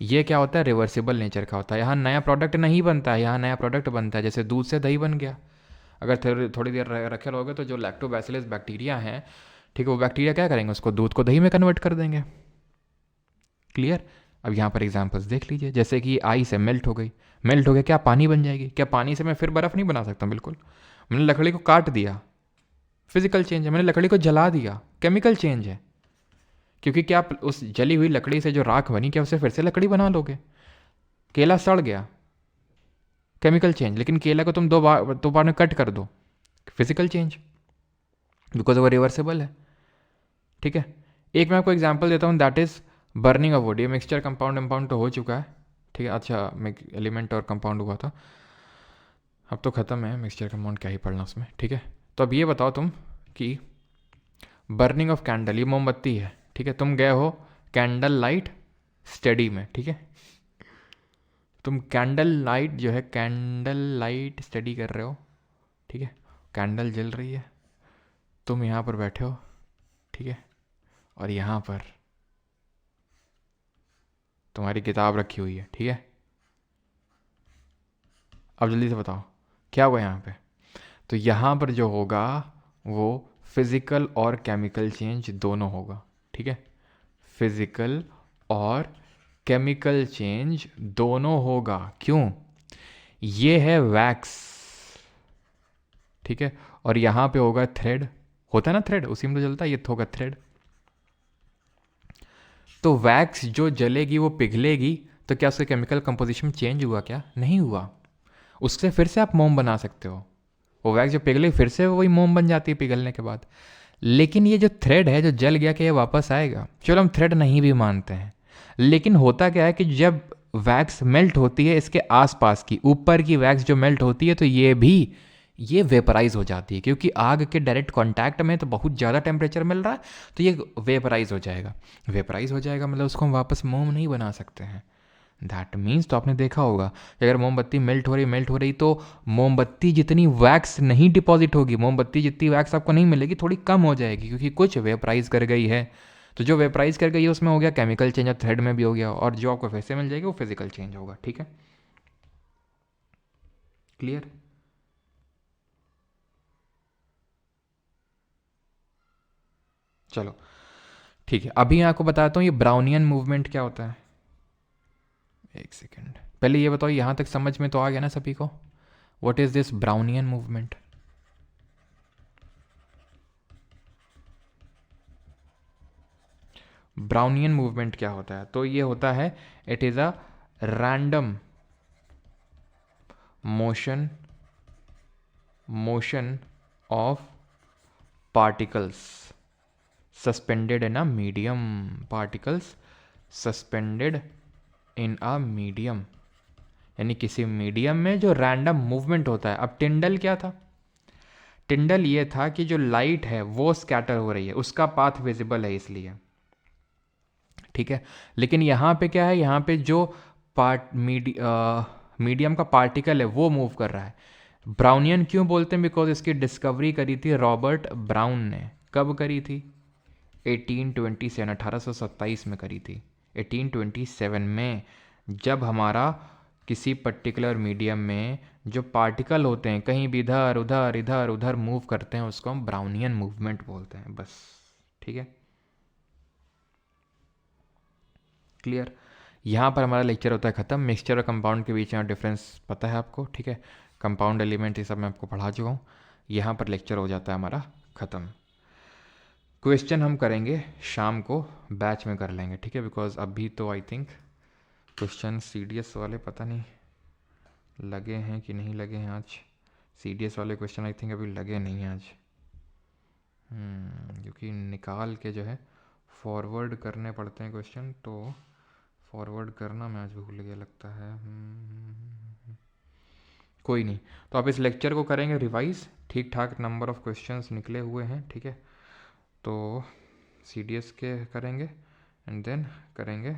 A: ये क्या होता है? रिवर्सिबल नेचर का होता है। यहाँ नया प्रोडक्ट नहीं बनता है, यहाँ नया प्रोडक्ट बनता है। जैसे दूध से दही बन गया, अगर थोड़ी देर रखे रहोगे तो जो लैक्टोबैसिलस बैक्टीरिया हैं, ठीक है, वो बैक्टीरिया क्या करेंगे, उसको दूध को दही में कन्वर्ट कर देंगे। क्लियर? अब यहाँ पर एग्जांपल्स देख लीजिए, जैसे कि आइस है, मेल्ट हो गई, मेल्ट हो गया, क्या पानी बन जाएगी? क्या पानी से मैं फिर बर्फ़ नहीं बना सकता? बिल्कुल। मैंने लकड़ी को काट दिया, फिजिकल चेंज है। मैंने लकड़ी को जला दिया, केमिकल चेंज है। क्योंकि क्या आप उस जली हुई लकड़ी से जो राख बनी, क्या उससे फिर से लकड़ी बना लोगे? केला सड़ गया, केमिकल चेंज। लेकिन केला को तुम दो बार में कट कर दो, फिजिकल चेंज, बिकॉज वो रिवर्सेबल है, ठीक है। एक मैं आपको एग्जाम्पल देता हूँ, that is burning of would. ये मिक्सचर कंपाउंड तो हो चुका है, ठीक है। अच्छा, एलिमेंट और कंपाउंड हुआ था, अब तो ख़त्म है मिक्सचर कंपाउंड, क्या ही पढ़ना उसमें, ठीक है। तो अब ये बताओ तुम कि बर्निंग ऑफ कैंडल, ये मोमबत्ती है, ठीक है। तुम गए हो कैंडल लाइट स्टडी में, ठीक है। तुम कैंडल लाइट जो है, कैंडल लाइट स्टडी कर रहे हो, ठीक है। कैंडल जल रही है, तुम यहाँ पर बैठे हो, ठीक है, और यहाँ पर तुम्हारी किताब रखी हुई है, ठीक है। अब जल्दी से बताओ क्या हुआ यहाँ पे? तो यहाँ पर जो होगा वो फिजिकल और केमिकल चेंज दोनों होगा, ठीक है। फिजिकल और केमिकल चेंज दोनों होगा। क्यों? ये है वैक्स, ठीक है, और यहाँ पे होगा थ्रेड, होता है ना थ्रेड, उसी में तो जलता है, ये तो होगा थ्रेड। तो वैक्स जो जलेगी वो पिघलेगी, तो क्या उसका केमिकल कंपोजिशन चेंज हुआ? क्या नहीं हुआ। उससे फिर से आप मोम बना सकते हो। वो वैक्स जो पिघले फिर से वही मोम बन जाती है पिघलने के बाद। लेकिन ये जो थ्रेड है जो जल गया, कि ये वापस आएगा? चलो हम थ्रेड नहीं भी मानते हैं, लेकिन होता क्या है कि जब वैक्स मेल्ट होती है इसके आसपास की, ऊपर की वैक्स जो मेल्ट होती है, तो ये वेपराइज हो जाती है, क्योंकि आग के डायरेक्ट कांटेक्ट में तो बहुत ज़्यादा टेम्परेचर मिल रहा है, तो ये वेपराइज हो जाएगा। वेपराइज हो जाएगा मतलब उसको हम वापस मोम नहीं बना सकते हैं। दैट मीन्स, तो आपने देखा होगा कि अगर मोमबत्ती मेल्ट हो रही तो मोमबत्ती जितनी वैक्स नहीं डिपॉजिट होगी, मोमबत्ती जितनी वैक्स आपको नहीं मिलेगी, थोड़ी कम हो जाएगी, क्योंकि कुछ वेपराइज कर गई है। तो जो वेपराइज कर गई है उसमें हो गया केमिकल चेंज, और थ्रेड में भी हो गया, और जो आपको वैसे मिल जाएगी वो फिजिकल चेंज होगा। ठीक है, क्लियर? चलो ठीक है, अभी मैं आपको बताता हूँ ये ब्राउनियन मूवमेंट क्या होता है। एक सेकेंड, पहले ये बताओ, यहाँ तक समझ में तो आ गया ना सभी को? What is this Brownian movement? Brownian movement क्या होता है? तो ये होता है, it is a random motion of particles suspended in a medium. Particles suspended in a medium, यानी किसी मीडियम में जो रैंडम मूवमेंट होता है। अब टिंडल क्या था? टिंडल ये था कि जो लाइट है वो स्कैटर हो रही है, उसका पाथ विजिबल है इसलिए। ठीक है, लेकिन यहाँ पे क्या है, यहाँ पे जो मीडियम का पार्टिकल है वो मूव कर रहा है। ब्राउनियन क्यों बोलते हैं? बिकॉज इसकी डिस्कवरी करी थी रॉबर्ट ब्राउन ने। कब करी थी? 1827, 1827 में करी थी। 1827 में, जब हमारा किसी पर्टिकुलर मीडियम में जो पार्टिकल होते हैं कहीं भी इधर उधर इधर उधर मूव करते हैं, उसको हम ब्राउनियन मूवमेंट बोलते हैं। बस, ठीक है, क्लियर? यहाँ पर हमारा लेक्चर होता है ख़त्म। मिक्सचर और कंपाउंड के बीच में डिफरेंस पता है आपको? ठीक है, कंपाउंड एलिमेंट ये सब मैं आपको पढ़ा चुका हूँ। यहाँ पर लेक्चर हो जाता है हमारा ख़त्म। क्वेश्चन हम करेंगे शाम को, बैच में कर लेंगे, ठीक है? बिकॉज अभी तो आई थिंक क्वेश्चन CDS वाले पता नहीं लगे हैं कि नहीं लगे हैं आज। CDS वाले क्वेश्चन आई थिंक अभी लगे नहीं हैं आज, क्योंकि निकाल के जो है फॉरवर्ड करने पड़ते हैं क्वेश्चन, तो फॉरवर्ड करना मैं आज भूल गया लगता है। कोई नहीं, तो आप इस लेक्चर को करेंगे रिवाइज, ठीक ठाक नंबर ऑफ क्वेश्चंस निकले हुए हैं, ठीक है? तो CDS के करेंगे एंड देन करेंगे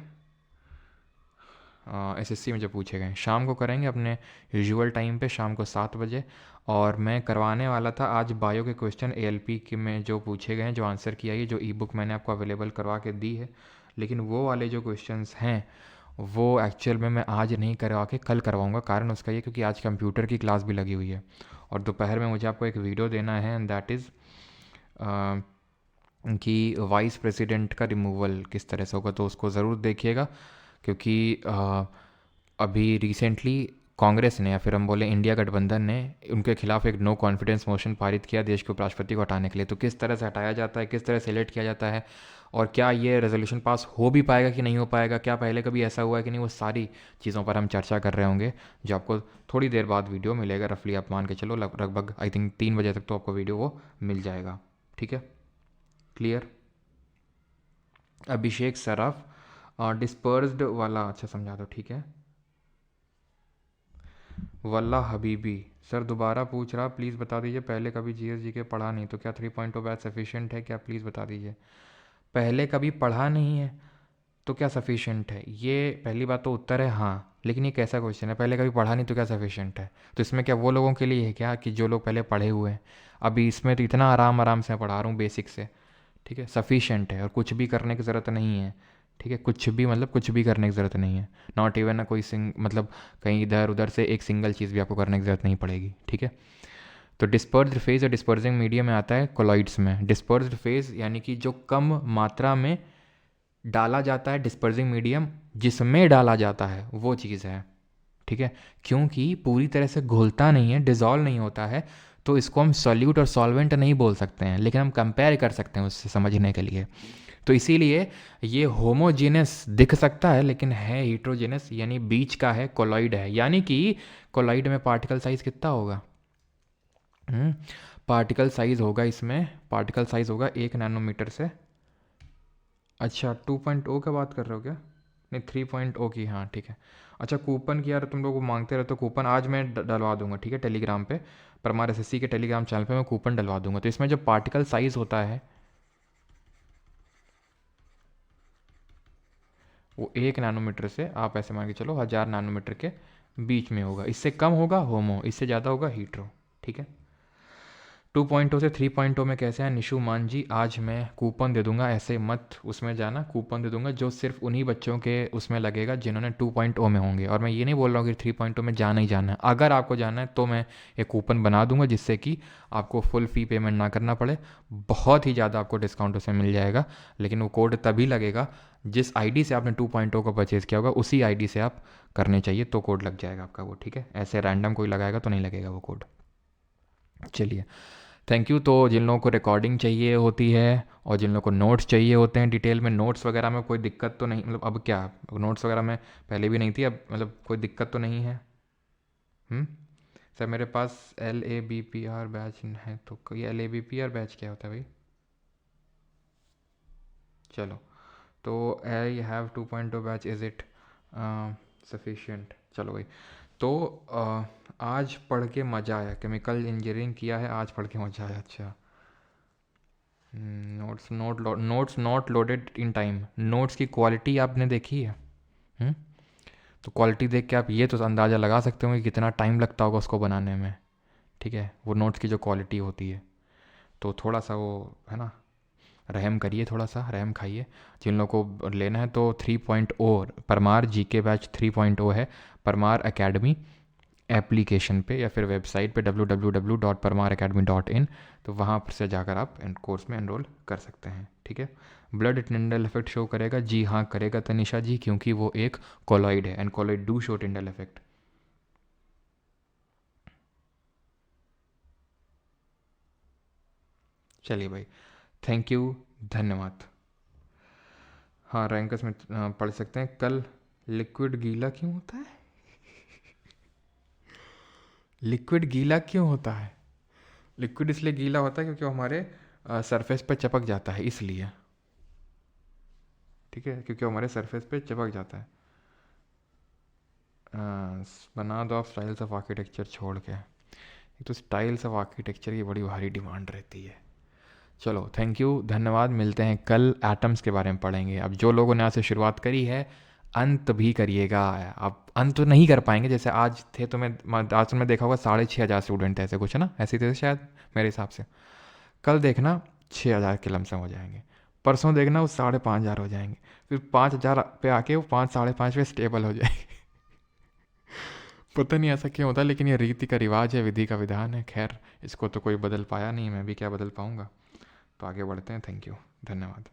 A: SSC में जो पूछे गए शाम को करेंगे अपने यूजुअल टाइम पे, शाम को 7 बजे। और मैं करवाने वाला था आज बायो के क्वेश्चन ALP के में जो पूछे गए हैं, जो आंसर किया है, जो ई बुक मैंने आपको अवेलेबल करवा के दी है, लेकिन वो वाले जो क्वेश्चंस हैं वो एक्चुअल में मैं आज नहीं करवा के कल करवाऊँगा। कारण उसका ये, क्योंकि आज कंप्यूटर की क्लास भी लगी हुई है, और दोपहर में मुझे आपको एक वीडियो देना है, एंड दैट इज़ कि वाइस प्रेसिडेंट का रिमूवल किस तरह से होगा। तो उसको ज़रूर देखिएगा, क्योंकि अभी रिसेंटली कांग्रेस ने, या फिर हम बोले इंडिया गठबंधन ने, उनके खिलाफ एक नो कॉन्फिडेंस मोशन पारित किया देश के उपराष्ट्रपति को हटाने के लिए। तो किस तरह से हटाया जाता है, किस तरह से इलेक्ट किया जाता है, और क्या ये रेजोल्यूशन पास हो भी पाएगा कि नहीं हो पाएगा, क्या पहले कभी ऐसा हुआ है कि नहीं, वो सारी चीज़ों पर हम चर्चा कर रहे होंगे, जो आपको थोड़ी देर बाद वीडियो मिलेगा। रफली आप मान के चलो लगभग आई थिंक 3 बजे तक तो आपको वीडियो वो मिल जाएगा, ठीक है? क्लियर? अभिषेक सराफ डिस्पर्स्ड वाला अच्छा समझा दो, ठीक है? वल्ला हबीबी सर दोबारा पूछ रहा, प्लीज़ बता दीजिए, पहले कभी GS के पढ़ा नहीं, तो क्या 3.0 बैच सफिशिएंट है क्या? प्लीज़ बता दीजिए। पहले कभी पढ़ा नहीं है तो क्या सफिशिएंट है? ये पहली बात तो उत्तर है हाँ, लेकिन ये कैसा क्वेश्चन है, पहले कभी पढ़ा नहीं तो क्या सफिशिएंट है? तो इसमें क्या वो लोगों के लिए है क्या कि जो लोग पहले पढ़े हुए हैं? अभी इसमें तो इतना आराम आराम से पढ़ा रहा हूँ बेसिक से, ठीक है? सफिशिएंट है, और कुछ भी करने की ज़रूरत नहीं है, ठीक है? कुछ भी मतलब कुछ भी करने की ज़रूरत नहीं है, नॉट इवन ना कोई मतलब कहीं इधर उधर से एक सिंगल चीज़ भी आपको करने की ज़रूरत नहीं पड़ेगी, ठीक है? तो डिस्पर्स्ड फेज या डिस्पर्सिंग मीडियम में आता है कोलॉइड्स में। डिस्पर्स्ड फेज यानी कि जो कम मात्रा में डाला जाता है, डिस्पर्सिंग मीडियम जिसमें डाला जाता है वो चीज़ है, ठीक है? क्योंकि पूरी तरह से घुलता नहीं है, डिज़ोल्व नहीं होता है, तो इसको हम सॉल्यूट और सॉल्वेंट नहीं बोल सकते हैं, लेकिन हम कंपेयर कर सकते हैं उससे समझने के लिए। तो इसीलिए ये होमोजेनस दिख सकता है लेकिन है हीट्रोजेनस, यानी बीच का है, कोलॉइड है। यानी कि कोलॉइड में पार्टिकल साइज कितना होगा? पार्टिकल साइज होगा इसमें, पार्टिकल साइज होगा 1 नैनोमीटर से। अच्छा 2.0 की बात कर रहे हो क्या? नहीं 3.0 की, हाँ ठीक है। अच्छा कूपन की यार तुम लोग मांगते रहते हो कूपन, आज मैं डलवा दूंगा ठीक है टेलीग्राम पे, परमार एसएससी के टेलीग्राम चैनल पे मैं कूपन डलवा दूंगा। तो इसमें जो पार्टिकल साइज होता है वो 1 नैनोमीटर से आप ऐसे मान के चलो 1000 नैनोमीटर के बीच में होगा। इससे कम होगा होमो, इससे ज़्यादा होगा हीट्रो। ठीक है। 2.0 से 3.0 में कैसे हैं निशु मान जी? आज मैं कूपन दे दूंगा, ऐसे मत उसमें जाना, कूपन दे दूंगा जो सिर्फ उन्हीं बच्चों के उसमें लगेगा जिन्होंने 2.0 में होंगे। और मैं ये नहीं बोल रहा हूँ कि 3.0 में जाना ही जाना है, अगर आपको जाना है तो मैं एक कूपन बना दूंगा जिससे कि आपको फुल फ़ी पेमेंट ना करना पड़े, बहुत ही ज़्यादा आपको डिस्काउंट उसमें मिल जाएगा। लेकिन वो कोड तभी लगेगा जिस आईडी से आपने 2.0 को परचेज़ किया होगा, उसी आईडी से आप करने चाहिए तो कोड लग जाएगा आपका वो। ठीक है, ऐसे रैंडम कोई लगाएगा तो नहीं लगेगा वो कोड। चलिए थैंक यू। तो जिन लोगों को रिकॉर्डिंग चाहिए होती है और जिन लोगों को नोट्स चाहिए होते हैं डिटेल में, नोट्स वगैरह में कोई दिक्कत तो नहीं, मतलब अब क्या नोट्स वगैरह में पहले भी नहीं थी, अब मतलब कोई दिक्कत तो नहीं है? सर मेरे पास LABPR बैच है, तो कोई LABPR बैच क्या होता है भाई? चलो तो I have 2.0 batch, is it sufficient? चलो भाई। तो आज पढ़ के मज़ा आया, केमिकल इंजीनियरिंग किया है, आज पढ़ के मज़ा आया। अच्छा notes not loaded in time, notes की क्वालिटी आपने देखी है? हम्म? तो क्वालिटी देख के आप ये तो अंदाज़ा लगा सकते हो कि कितना टाइम लगता होगा उसको बनाने में। ठीक है, वो नोट्स की जो क्वालिटी होती है, तो थोड़ा सा वो है ना, रहम करिए, थोड़ा सा रहम खाइए। जिन लोगों को लेना है तो 3.0 परमार जीके बैच 3.0 है परमार एकेडमी एप्लीकेशन पे या फिर वेबसाइट पे www.parmaracademy.in, तो वहाँ पर से जाकर आप कोर्स में एनरोल कर सकते हैं। ठीक है। ब्लड टिंडल इफेक्ट शो करेगा? जी हाँ करेगा तनिषा जी, क्योंकि वो एक कोलॉइड है and colloid do show Tyndall effect. चलिए भाई, थैंक यू, धन्यवाद। हाँ रैंकस में पढ़ सकते हैं। कल लिक्विड गीला क्यों होता है? लिक्विड गीला क्यों होता है? लिक्विड इसलिए गीला होता है क्योंकि वो हमारे सरफेस पे चिपक जाता है, इसलिए। ठीक है, क्योंकि वो हमारे सरफेस पे चिपक जाता है। बना दो आप स्टाइल्स ऑफ आर्किटेक्चर छोड़ के, एक तो स्टाइल्स ऑफ आर्किटेक्चर की बड़ी भारी डिमांड रहती है। चलो थैंक यू, धन्यवाद, मिलते हैं कल। एटम्स के बारे में पढ़ेंगे। अब जो लोगों ने यहाँ से शुरुआत करी है अंत भी करिएगा। आप अंत तो नहीं कर पाएंगे, जैसे आज थे तो मैं आज तुमने देखा होगा 6500 स्टूडेंट थे, ऐसे कुछ है ना, ऐसे ही थे शायद मेरे हिसाब से। कल देखना 6000 के लमसम हो जाएंगे, परसों देखना वो 5500 हो जाएंगे, फिर 5000 पे आके वो 5 5.5 पे स्टेबल हो जाएंगे। पता नहीं ऐसा क्यों होता है, लेकिन ये रीति का रिवाज है, विधि का विधान है। खैर इसको तो कोई बदल पाया नहीं, मैं भी क्या बदल पाऊँगा। तो आगे बढ़ते हैं। थैंक यू, धन्यवाद।